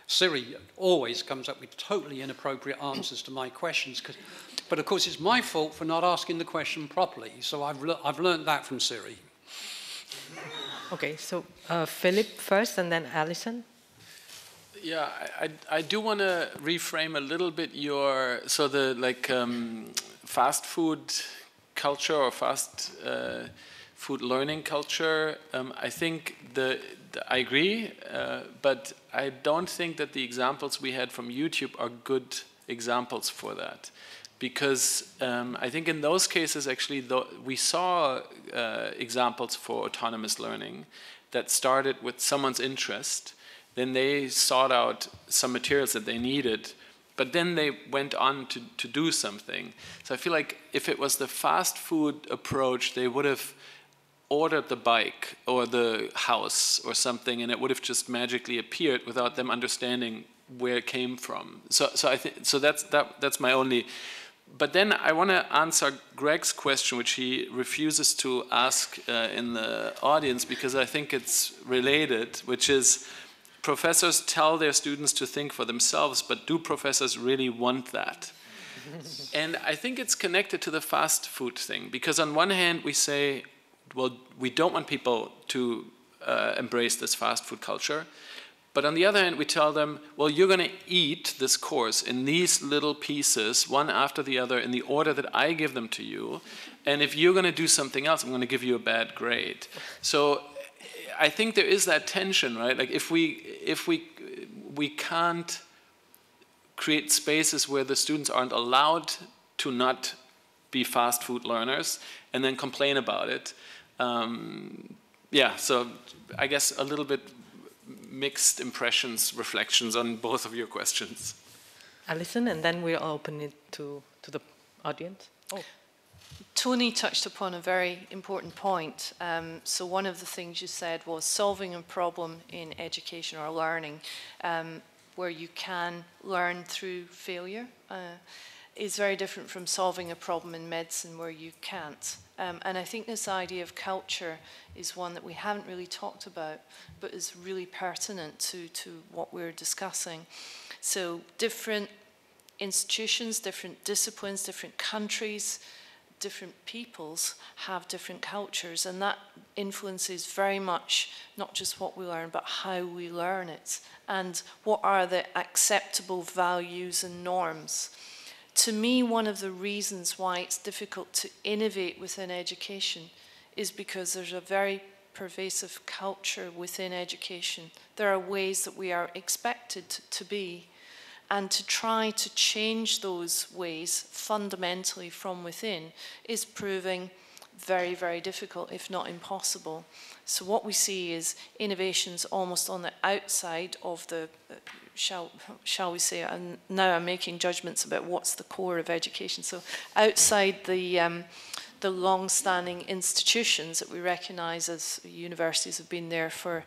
Siri always comes up with totally inappropriate answers to my questions, but of course it's my fault for not asking the question properly, so I've learned that from Siri. Okay, so Philipp first and then Allison. Yeah, I do want to reframe a little bit fast food culture or fast food learning culture. I think I agree, but I don't think that the examples we had from YouTube are good examples for that. because I think in those cases, actually, we saw examples for autonomous learning that started with someone's interest. Then they sought out some materials that they needed, but then they went on to do something. So I feel like if it was the fast food approach, they would have ordered the bike or the house or something, and it would have just magically appeared without them understanding where it came from. So I think that's my only. But then I want to answer Greg's question, which he refuses to ask in the audience, because I think it's related, which is professors tell their students to think for themselves, but do professors really want that? And I think it's connected to the fast food thing, because on one hand we say, well, we don't want people to embrace this fast food culture. But on the other hand, we tell them, well, you're going to eat this course in these little pieces, one after the other, in the order that I give them to you. And if you're going to do something else, I'm going to give you a bad grade. So I think there is that tension, right? Like if we can't create spaces where the students aren't allowed to not be fast food learners and then complain about it. Yeah, so I guess a little bit mixed impressions, reflections on both of your questions. Allison, and then we'll open it to the audience. Oh. Tony touched upon a very important point. So one of the things you said was solving a problem in education or learning where you can learn through failure is very different from solving a problem in medicine where you can't. And I think this idea of culture is one that we haven't really talked about, but is really pertinent to what we're discussing. So different institutions, different disciplines, different countries, different peoples have different cultures, and that influences very much not just what we learn, but how we learn it, and what are the acceptable values and norms. To me, one of the reasons why it's difficult to innovate within education is because there's a very pervasive culture within education. There are ways that we are expected to be, and to try to change those ways fundamentally from within is proving very, very difficult, if not impossible. So what we see is innovations almost on the outside of the shall we say, and now I'm making judgments about what's the core of education. So outside the long-standing institutions that we recognise as universities have been there for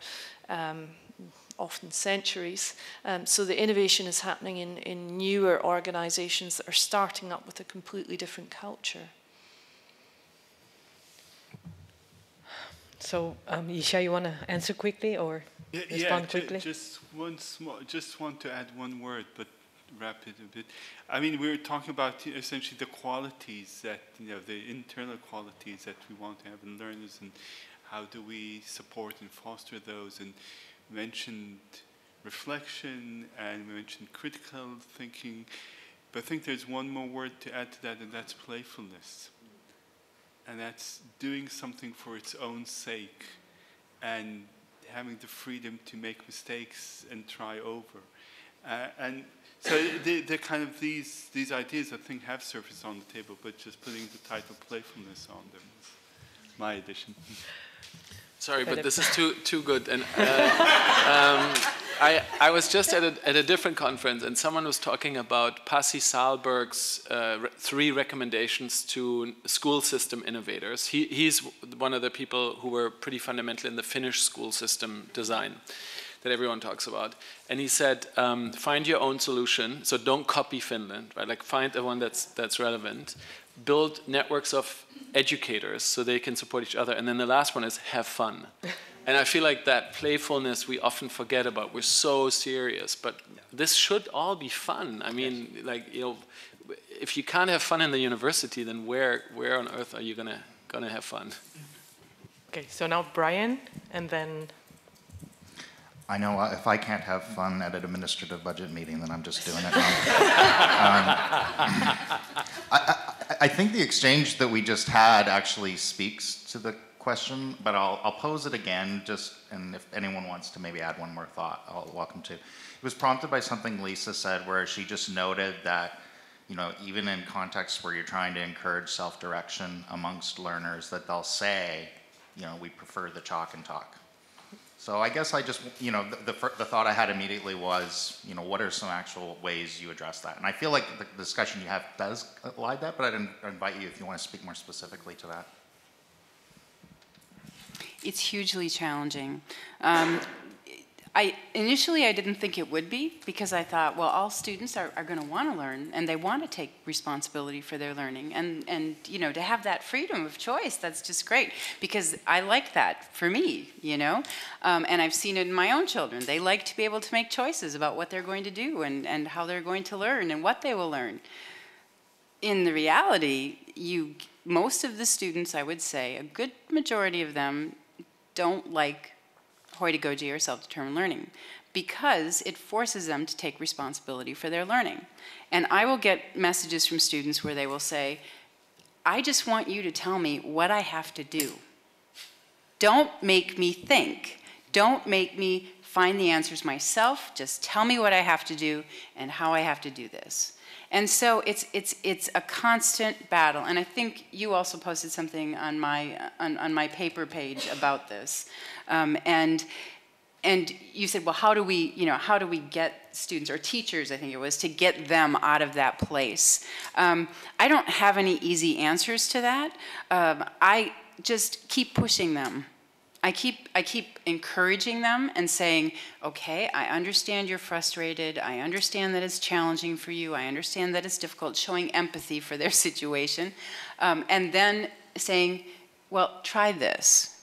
often centuries. So the innovation is happening in newer organisations that are starting up with a completely different culture. So, Yishay, you want to answer quickly or respond quickly? Just want to add one word, but wrap it a bit. I mean, we were talking about essentially the qualities that, the internal qualities that we want to have in learners, and how do we support and foster those, and mentioned reflection, and we mentioned critical thinking, but I think there's one more word to add to that, and that's playfulness. And that's doing something for its own sake and having the freedom to make mistakes and try over. And so the kind of these ideas I think have surfaced on the table, but just putting the title playfulness on them is my addition. Sorry, but this is too good. And I was just at a different conference, and someone was talking about Posse Sal Burke's 3 recommendations to school system innovators. He's one of the people who were pretty fundamental in the Finnish school system design that everyone talks about. And he said, find your own solution. So don't copy Finland, right? Like find the one that's relevant. Build networks of educators so they can support each other. And then the last one is have fun. And I feel like that playfulness we often forget about. We're so serious, but this should all be fun. I mean, like, if you can't have fun in the university, then where on earth are you gonna have fun? Okay, so now Brian, and then... I know if I can't have fun at an administrative budget meeting, then I'm just doing it. I think the exchange that we just had actually speaks to the question, but I'll pose it again, and if anyone wants to maybe add one more thought, I'll welcome to. It was prompted by something Lisa said, where she just noted that you know, even in contexts where you're trying to encourage self-direction amongst learners, that they'll say, you know, we prefer the chalk and talk. So I guess I just, you know, the thought I had immediately was, you know, what are some actual ways you address that? And I feel like the discussion you have does lie that, but I'd invite you if you want to speak more specifically to that. It's hugely challenging. Initially I didn't think it would be, because I thought, well, all students are going to want to learn, and they want to take responsibility for their learning, and you know, to have that freedom of choice, that's just great, because I like that for me, you know, and I've seen it in my own children. They like to be able to make choices about what they're going to do, and how they're going to learn, and what they will learn. In the reality, most of the students, I would say, a good majority of them don't like pedagogy or self-determined learning, because it forces them to take responsibility for their learning. And I will get messages from students where they will say, I just want you to tell me what I have to do. Don't make me think. Don't make me find the answers myself. Just tell me what I have to do and how I have to do this. And so it's a constant battle. And I think you also posted something on my paper page about this. And you said, well, how do we get students, or teachers, I think it was, to get them out of that place? I don't have any easy answers to that. I just keep pushing them. I keep encouraging them and saying, okay, I understand you're frustrated. I understand that it's challenging for you. I understand that it's difficult, showing empathy for their situation. And then saying, well, try this.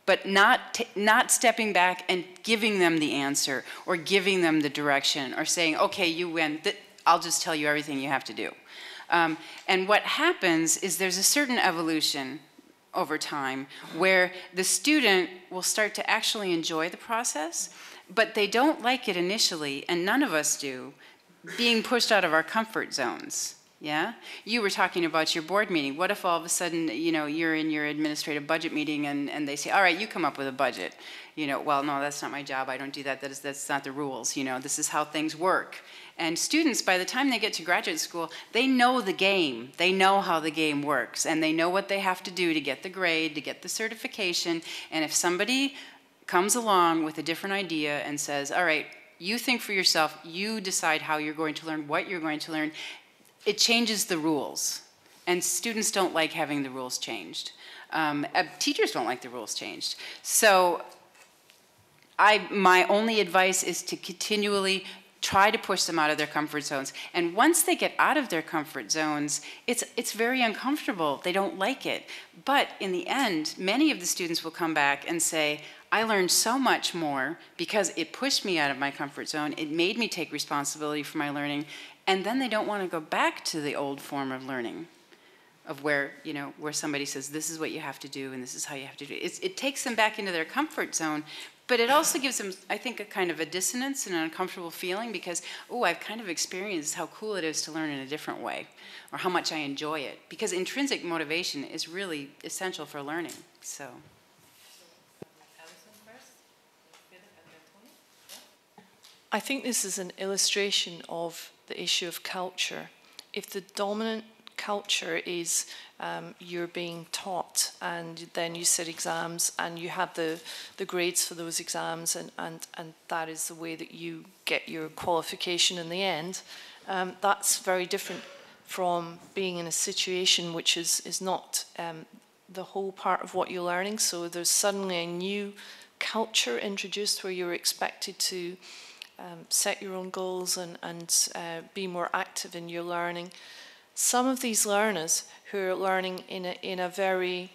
But not stepping back and giving them the answer, or giving them the direction, or saying, okay, you win, I'll just tell you everything you have to do. And what happens is there's a certain evolution over time where the student will start to actually enjoy the process, but they don't like it initially, and none of us do, being pushed out of our comfort zones. Yeah? You were talking about your board meeting. What if all of a sudden, you know, you're in your administrative budget meeting and they say, all right, you come up with a budget. You know, well, no, that's not my job. I don't do that. That's not the rules. You know, this is how things work. And students, by the time they get to graduate school, they know the game. They know how the game works, and they know what they have to do to get the grade, to get the certification. And if somebody comes along with a different idea and says, all right, you think for yourself, you decide how you're going to learn, what you're going to learn, it changes the rules. And students don't like having the rules changed. Teachers don't like the rules changed. So my only advice is to continually try to push them out of their comfort zones. And once they get out of their comfort zones, it's very uncomfortable. They don't like it. But in the end, many of the students will come back and say, I learned so much more because it pushed me out of my comfort zone. It made me take responsibility for my learning. And then they don't want to go back to the old form of learning, of where, you know, where somebody says, this is what you have to do and this is how you have to do it. It takes them back into their comfort zone, but it also gives them, I think, a kind of a dissonance and an uncomfortable feeling because, oh, I've kind of experienced how cool it is to learn in a different way, or how much I enjoy it. Because intrinsic motivation is really essential for learning, so. I think this is an illustration of the issue of culture. If the dominant culture is you're being taught and then you sit exams and you have the grades for those exams and that is the way that you get your qualification in the end, that's very different from being in a situation which is not the whole part of what you're learning. So there's suddenly a new culture introduced where you're expected to set your own goals and be more active in your learning. Some of these learners who are learning in a very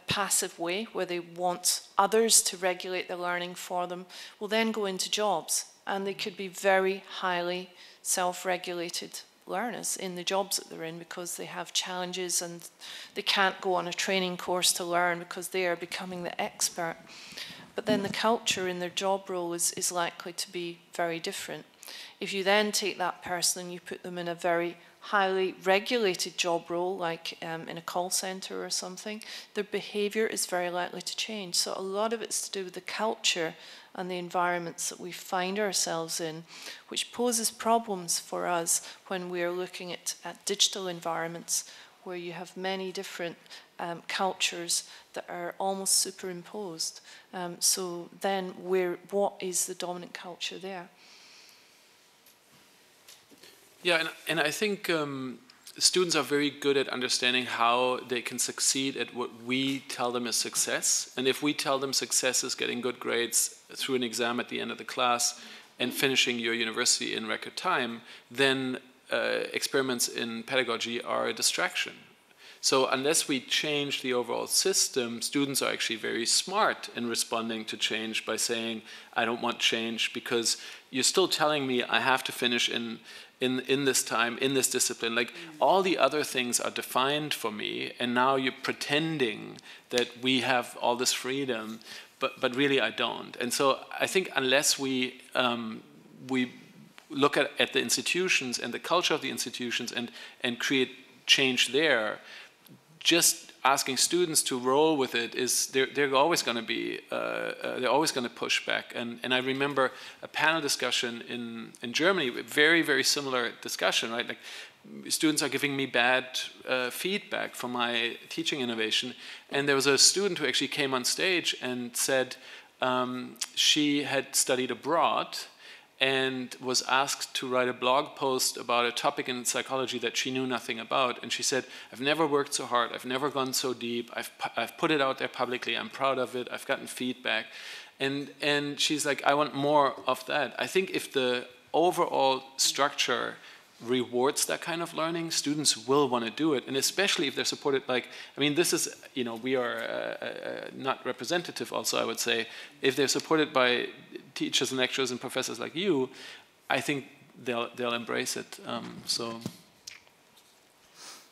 passive way, where they want others to regulate their learning for them, will then go into jobs, and they could be very highly self-regulated learners in the jobs that they're in because they have challenges and they can't go on a training course to learn because they are becoming the expert. But then the culture in their job role is likely to be very different. If you then take that person and you put them in a very highly regulated job role, like in a call center or something, their behavior is very likely to change. So a lot of it's to do with the culture and the environments that we find ourselves in, which poses problems for us when we're looking at digital environments where you have many different cultures that are almost superimposed. So then what is the dominant culture there? Yeah, and I think students are very good at understanding how they can succeed at what we tell them is success. And if we tell them success is getting good grades through an exam at the end of the class and finishing your university in record time, then experiments in pedagogy are a distraction. So unless we change the overall system, students are actually very smart in responding to change by saying, I don't want change because you're still telling me I have to finish in this time, in this discipline. Like all the other things are defined for me, and now you're pretending that we have all this freedom, but really I don't. And so I think unless we look at the institutions and the culture of the institutions and create change there, just asking students to roll with it is they're always going to be they're always going to push back. And I remember a panel discussion in Germany, very, very similar discussion, right? Like students are giving me bad feedback for my teaching innovation, and there was a student who actually came on stage and said she had studied abroad and was asked to write a blog post about a topic in psychology that she knew nothing about. And she said, I've never worked so hard, I've never gone so deep, I've put it out there publicly, I'm proud of it, I've gotten feedback. And she's like, I want more of that. I think if the overall structure rewards that kind of learning, students will want to do it, and especially if they're supported. Like, I mean, this is, you know, we are not representative also, I would say. If they're supported by teachers and lecturers and professors like you, I think they'll embrace it. So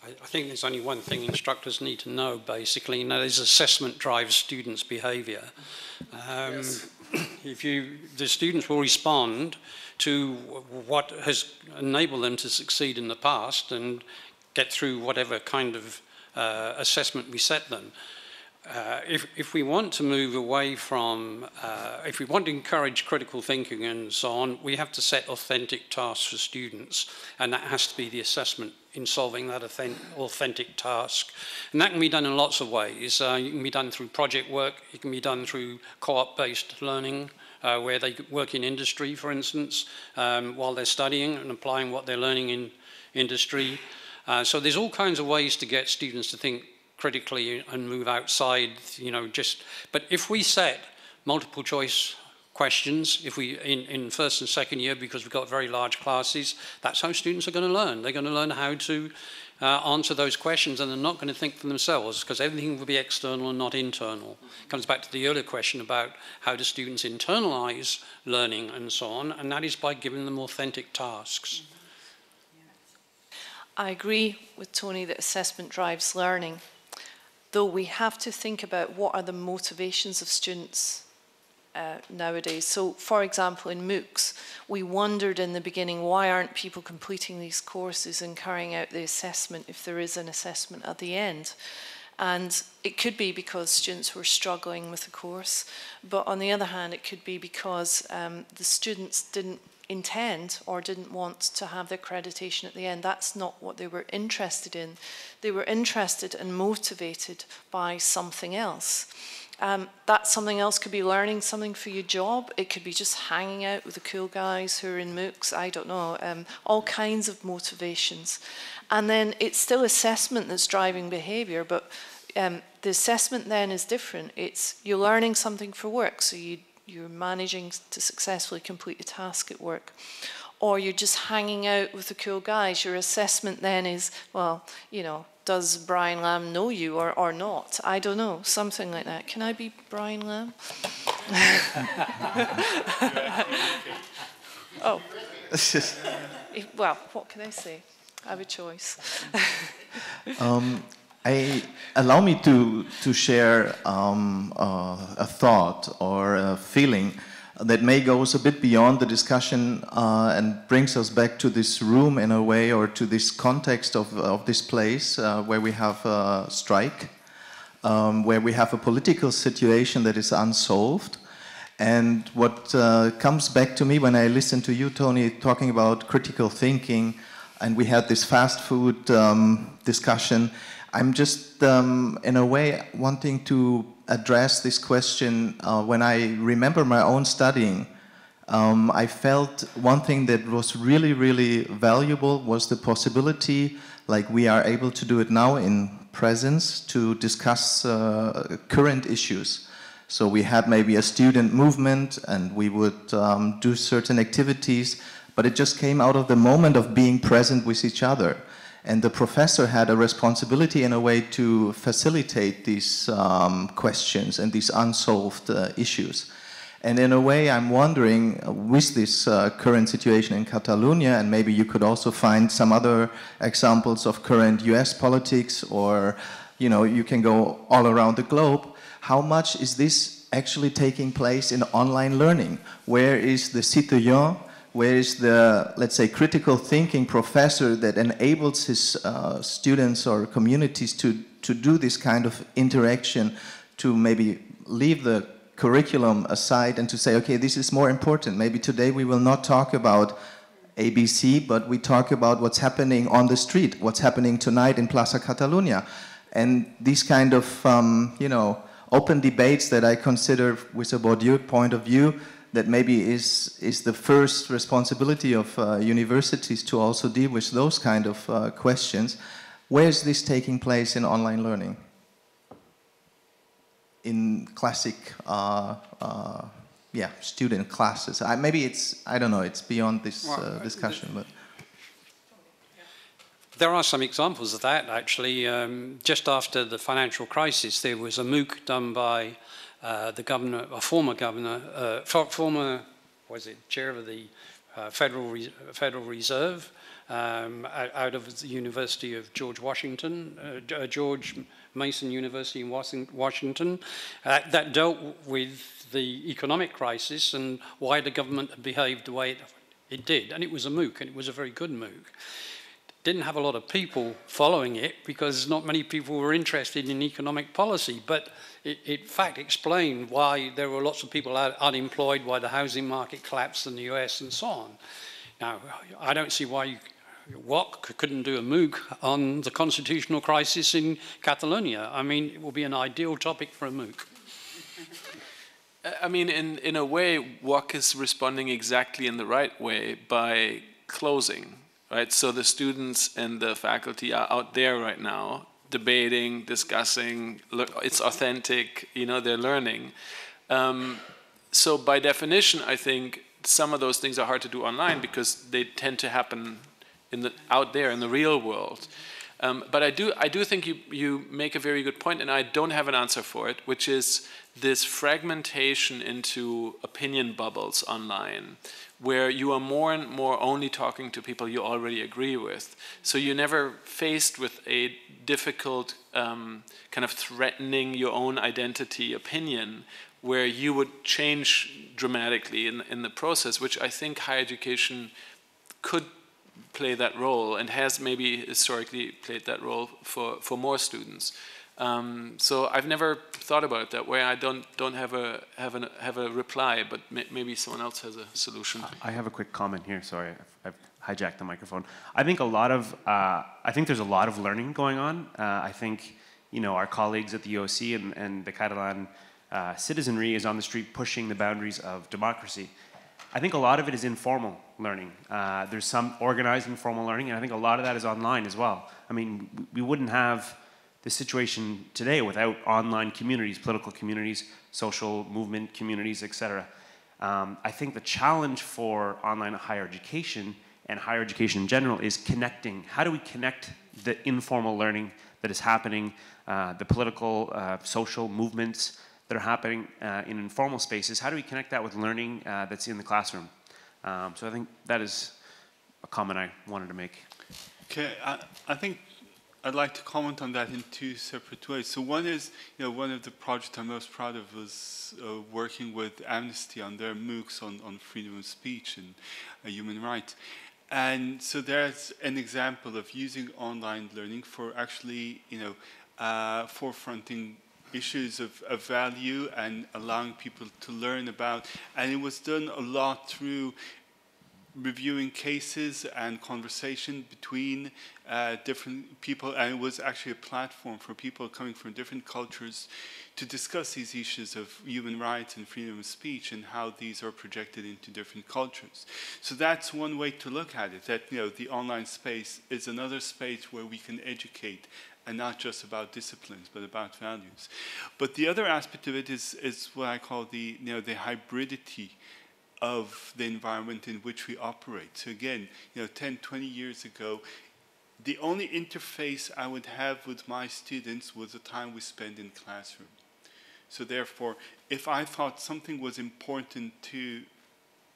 I think there's only one thing instructors need to know, basically, and that is assessment drives students' behaviour. Yes. The students will respond to what has enabled them to succeed in the past and get through whatever kind of assessment we set them. If we want to move away from, if we want to encourage critical thinking and so on, we have to set authentic tasks for students, and that has to be the assessment in solving that authentic task. And that can be done in lots of ways. It can be done through project work, it can be done through co-op-based learning, where they work in industry, for instance, while they're studying and applying what they're learning in industry. So there's all kinds of ways to get students to think critically and move outside, you know, but if we set multiple choice questions, if we, in first and second year, because we've got very large classes, that's how students are going to learn. They're going to learn how to answer those questions, and they're not going to think for themselves, because everything will be external and not internal. It comes back to the earlier question about how do students internalize learning and so on, and that is by giving them authentic tasks. I agree with Tony that assessment drives learning, though we have to think about what are the motivations of students nowadays. So, for example, in MOOCs, we wondered in the beginning, why aren't people completing these courses and carrying out the assessment if there is an assessment at the end? And it could be because students were struggling with the course, but on the other hand, it could be because the students didn't intend or didn't want to have the accreditation at the end. That's not what they were interested in. They were interested and motivated by something else. That something else could be learning something for your job. It could be just hanging out with the cool guys who are in MOOCs. I don't know. All kinds of motivations. And then it's still assessment that's driving behaviour, but the assessment then is different. It's you're learning something for work, so you're managing to successfully complete a task at work. Or you're just hanging out with the cool guys. Your assessment then is, well, you know, does Brian Lamb know you or not? I don't know, something like that. Can I be Brian Lamb? Oh. Well, what can I say? I have a choice. Allow me to share a thought or a feeling that may goes a bit beyond the discussion and brings us back to this room in a way, or to this context of this place where we have a strike, where we have a political situation that is unsolved. And what comes back to me when I listen to you, Tony, talking about critical thinking, and we had this fast food discussion, I'm just, in a way, wanting to address this question. When I remember my own studying, I felt one thing that was really, really valuable was the possibility, like we are able to do it now in presence, to discuss current issues. So we had maybe a student movement and we would do certain activities, but it just came out of the moment of being present with each other. And the professor had a responsibility in a way to facilitate these questions and these unsolved issues. And in a way, I'm wondering, with this current situation in Catalonia, and maybe you could also find some other examples of current US politics, or you can go all around the globe, how much is this actually taking place in online learning? Where is the citoyen? Where is the, let's say, critical thinking professor that enables his students or communities to do this kind of interaction, to maybe leave the curriculum aside and to say, okay, this is more important. Maybe today we will not talk about ABC, but we talk about what's happening on the street, what's happening tonight in Plaza Catalunya. And these kind of, open debates that I consider, with a Bourdieu point of view, that maybe is the first responsibility of universities to also deal with those kind of questions. Where is this taking place in online learning? In classic, student classes. Maybe it's, I don't know, it's beyond this discussion, but. There are some examples of that, actually. Just after the financial crisis, there was a MOOC done by the governor, a former governor, chair of the Federal Reserve, out of the University of George Mason University in Washington, that dealt with the economic crisis and why the government had behaved the way it did. And it was a MOOC, and it was a very good MOOC. Didn't have a lot of people following it because not many people were interested in economic policy, but it in fact explained why there were lots of people unemployed, why the housing market collapsed in the US and so on. Now, I don't see why WOC couldn't do a MOOC on the constitutional crisis in Catalonia. I mean, it will be an ideal topic for a MOOC. I mean, in a way, WOC is responding exactly in the right way by closing. Right, so the students and the faculty are out there right now, debating, discussing. Look, it's authentic. They're learning. So by definition, I think some of those things are hard to do online because they tend to happen out there in the real world. But I do think you make a very good point, and I don't have an answer for it, which is this fragmentation into opinion bubbles online, where you are more and more only talking to people you already agree with. So you're never faced with a difficult kind of threatening your own identity opinion, where you would change dramatically in the process, which I think higher education could play that role and has maybe historically played that role for more students. So I've never thought about it that way. I don't have a reply, but maybe someone else has a solution. I have a quick comment here. Sorry, I've hijacked the microphone. I think there's a lot of learning going on. I think our colleagues at the UOC and the Catalan citizenry is on the street pushing the boundaries of democracy. I think a lot of it is informal learning. There's some organized informal learning, and I think a lot of that is online as well. I mean, we wouldn't have the situation today without online communities, political communities, social movement communities, etc. I think the challenge for online higher education and higher education in general is connecting. How do we connect the informal learning that is happening, the political, social movements that are happening in informal spaces? How do we connect that with learning that's in the classroom? So I think that is a comment I wanted to make. Okay, I think I'd like to comment on that in two separate ways. So one is, one of the projects I'm most proud of was working with Amnesty on their MOOCs on freedom of speech and human rights. And so there's an example of using online learning for actually, forefronting issues of value and allowing people to learn about. And it was done a lot through reviewing cases and conversation between different people, and it was actually a platform for people coming from different cultures to discuss these issues of human rights and freedom of speech and how these are projected into different cultures. So that's one way to look at it, that, you know, the online space is another space where we can educate, and not just about disciplines, but about values. But the other aspect of it is what I call the, you know, the hybridity of the environment in which we operate. So again, you know, 10, 20 years ago, the only interface I would have with my students was the time we spend in classroom. So therefore, if I thought something was important to,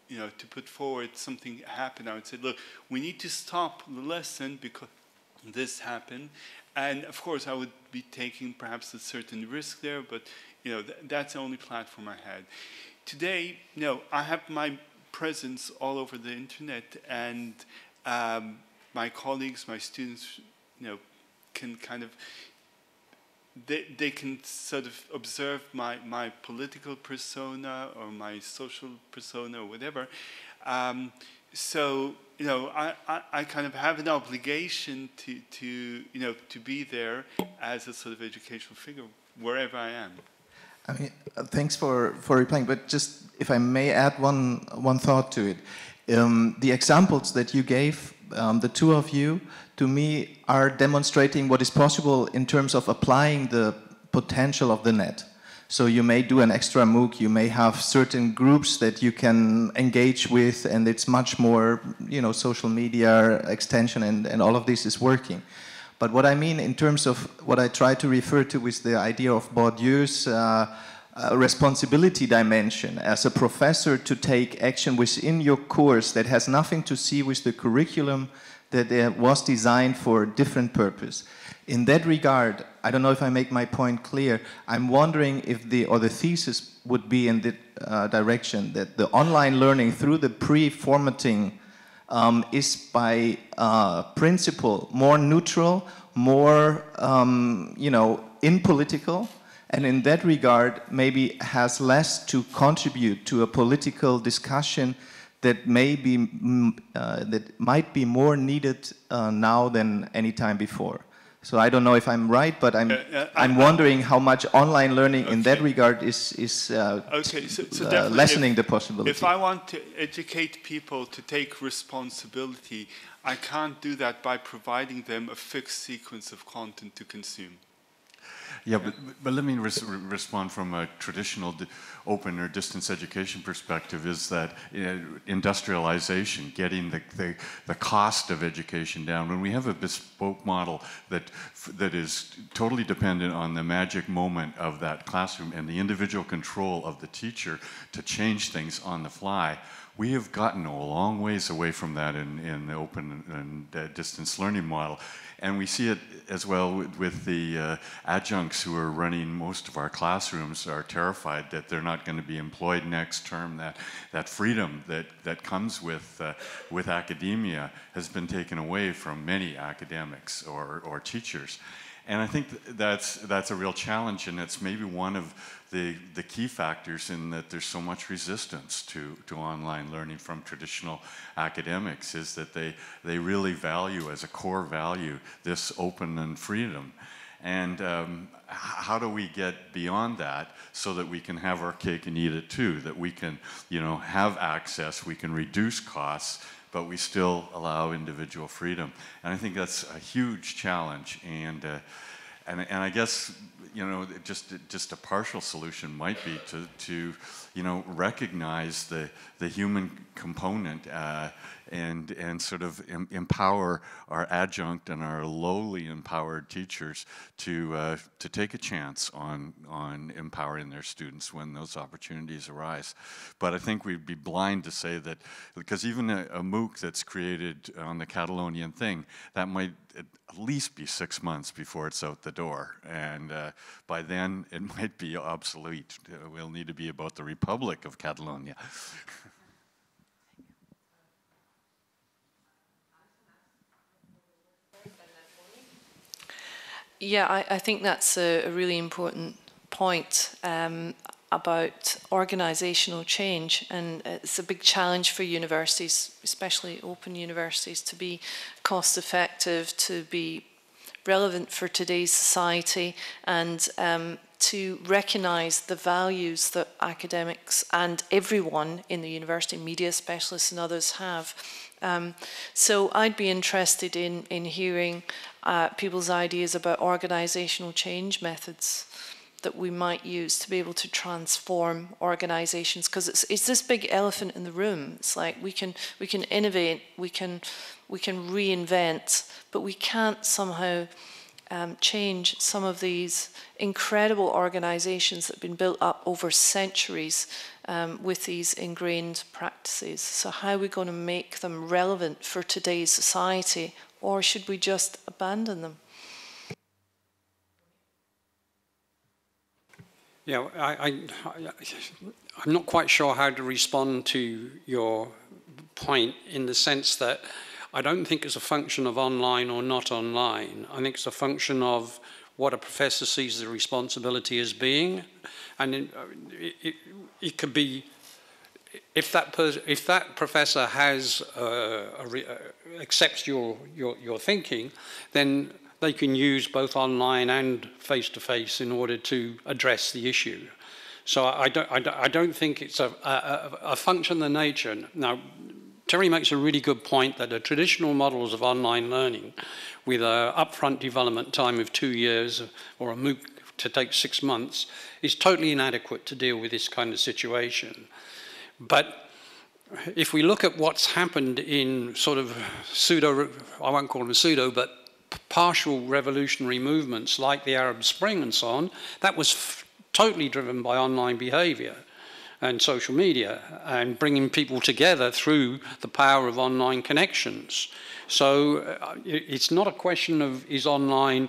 you know, to put forward, something happened, I would say, look, we need to stop the lesson because this happened. And of course, I would be taking perhaps a certain risk there, but, you know, that's the only platform I had. Today, you know, I have my presence all over the internet, and my colleagues, my students, you know, can kind of, they can sort of observe my political persona or my social persona or whatever. So, you know, I kind of have an obligation to you know, to be there as a sort of educational figure wherever I am. I mean, thanks for replying, but just if I may add one thought to it. The examples that you gave, the two of you, to me are demonstrating what is possible in terms of applying the potential of the net. So you may do an extra MOOC, you may have certain groups that you can engage with, and it's much more, you know, social media extension, and all of this is working. But what I mean in terms of what I try to refer to is the idea of Bourdieu's responsibility dimension as a professor to take action within your course that has nothing to see with the curriculum that was designed for a different purpose. In that regard, I don't know if I make my point clear, I'm wondering if the thesis would be in the direction that the online learning through the pre-formatting is by principle more neutral, more you know, impolitical, and in that regard maybe has less to contribute to a political discussion that may be that might be more needed now than any time before. So I don't know if I'm right, but I'm wondering how much online learning in that regard is lessening the possibility. If I want to educate people to take responsibility, I can't do that by providing them a fixed sequence of content to consume. Yeah, but let me respond from a traditional open or distance education perspective, is that, you know, industrialization, getting the cost of education down. When we have a bespoke model that is totally dependent on the magic moment of that classroom and the individual control of the teacher to change things on the fly, we have gotten a long ways away from that in the open and distance learning model. And we see it as well with the adjuncts who are running most of our classrooms are terrified that they're not going to be employed next term. That freedom that comes with academia has been taken away from many academics or teachers. And I think that's a real challenge, and it's maybe one of the key factors in that there's so much resistance to online learning from traditional academics, is that they really value as a core value this open and freedom. And how do we get beyond that so that we can have our cake and eat it too, that we can, you know, have access, we can reduce costs, but we still allow individual freedom. And I think that's a huge challenge. And I guess, you know, just a partial solution might be to you know, recognize the human component and sort of empower our adjunct and our lowly empowered teachers to take a chance on empowering their students when those opportunities arise. But I think we'd be blind to say that, because even a MOOC that's created on the Catalonian thing, that might at least be 6 months before it's out the door, and by then it might be obsolete. We'll need to be about the Republic of Catalonia. Yeah, I think that's a really important point about organisational change, and it's a big challenge for universities, especially open universities, to be cost effective, to be relevant for today's society, and to recognise the values that academics and everyone in the university, media specialists and others have. So I'd be interested in hearing people's ideas about organisational change methods that we might use to be able to transform organisations, because it's this big elephant in the room. It's like we can innovate, we can reinvent, but we can't somehow change some of these incredible organisations that have been built up over centuries with these ingrained practices. So how are we going to make them relevant for today's society, or should we just abandon them? Yeah, I'm not quite sure how to respond to your point, in the sense that I don't think it's a function of online or not online. I think it's a function of what a professor sees the responsibility as being. And it could be, if that professor has accepts your thinking, then they can use both online and face-to-face in order to address the issue. So I don't think it's a function of nature. Now, Terry makes a really good point that the traditional models of online learning, with an upfront development time of 2 years or a MOOC to take 6 months, is totally inadequate to deal with this kind of situation. But if we look at what's happened in sort of pseudo, I won't call them pseudo, but partial revolutionary movements like the Arab Spring and so on, that was totally driven by online behaviour and social media and bringing people together through the power of online connections. So it's not a question of is online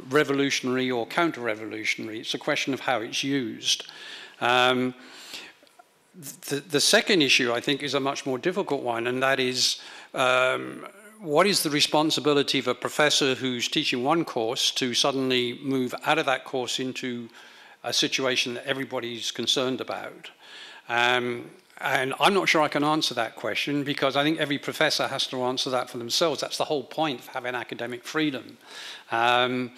revolutionary or counter-revolutionary, it's a question of how it's used. The second issue, I think, is a much more difficult one, and that is what is the responsibility of a professor who's teaching one course to suddenly move out of that course into a situation that everybody's concerned about? And I'm not sure I can answer that question, because I think every professor has to answer that for themselves. That's the whole point of having academic freedom. And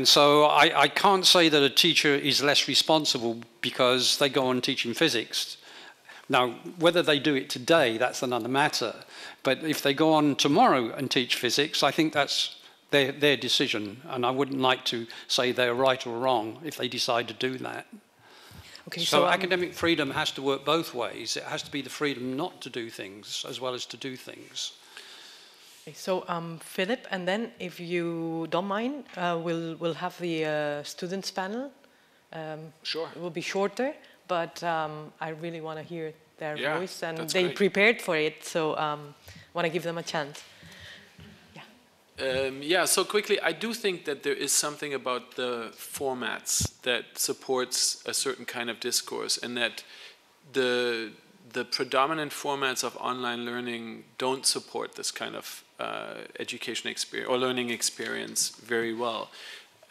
so I can't say that a teacher is less responsible because they go on teaching physics. Now, whether they do it today, that's another matter. But if they go on tomorrow and teach physics, I think that's their decision. And I wouldn't like to say they're right or wrong if they decide to do that. Okay, so academic freedom has to work both ways. It has to be the freedom not to do things as well as to do things. Okay, so Philipp, and then if you don't mind, we'll have the students panel. Sure. It will be shorter, but I really want to hear their voice, and they great. prepared for it, so want to give them a chance. So quickly, I do think that there is something about the formats that supports a certain kind of discourse, and that the predominant formats of online learning don't support this kind of education experience or learning experience very well.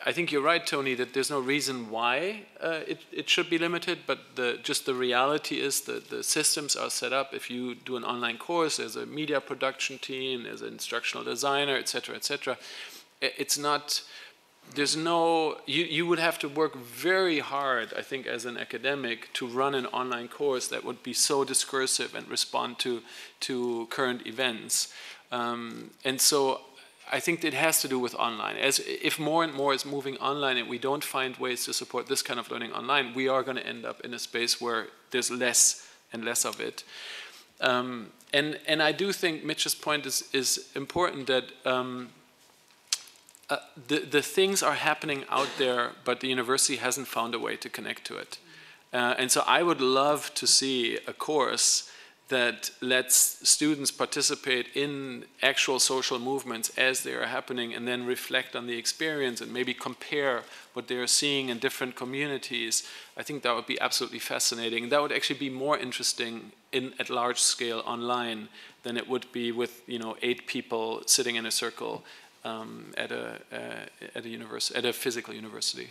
I think you're right, Tony, that there's no reason why it should be limited, but just the reality is that the systems are set up. If you do an online course, there's a media production team, there's an instructional designer, etc., etc. It's not, there's no, you would have to work very hard, I think, as an academic to run an online course that would be so discursive and respond to current events. And so I think it has to do with online. As if more and more is moving online and we don't find ways to support this kind of learning online, we are going to end up in a space where there's less and less of it. And I do think Mitch's point is important, that the things are happening out there, but the university hasn't found a way to connect to it. And so I would love to see a course that lets students participate in actual social movements as they are happening, and then reflect on the experience and maybe compare what they are seeing in different communities. I think that would be absolutely fascinating. That would actually be more interesting at large scale online than it would be with 8 people sitting in a circle at a physical university.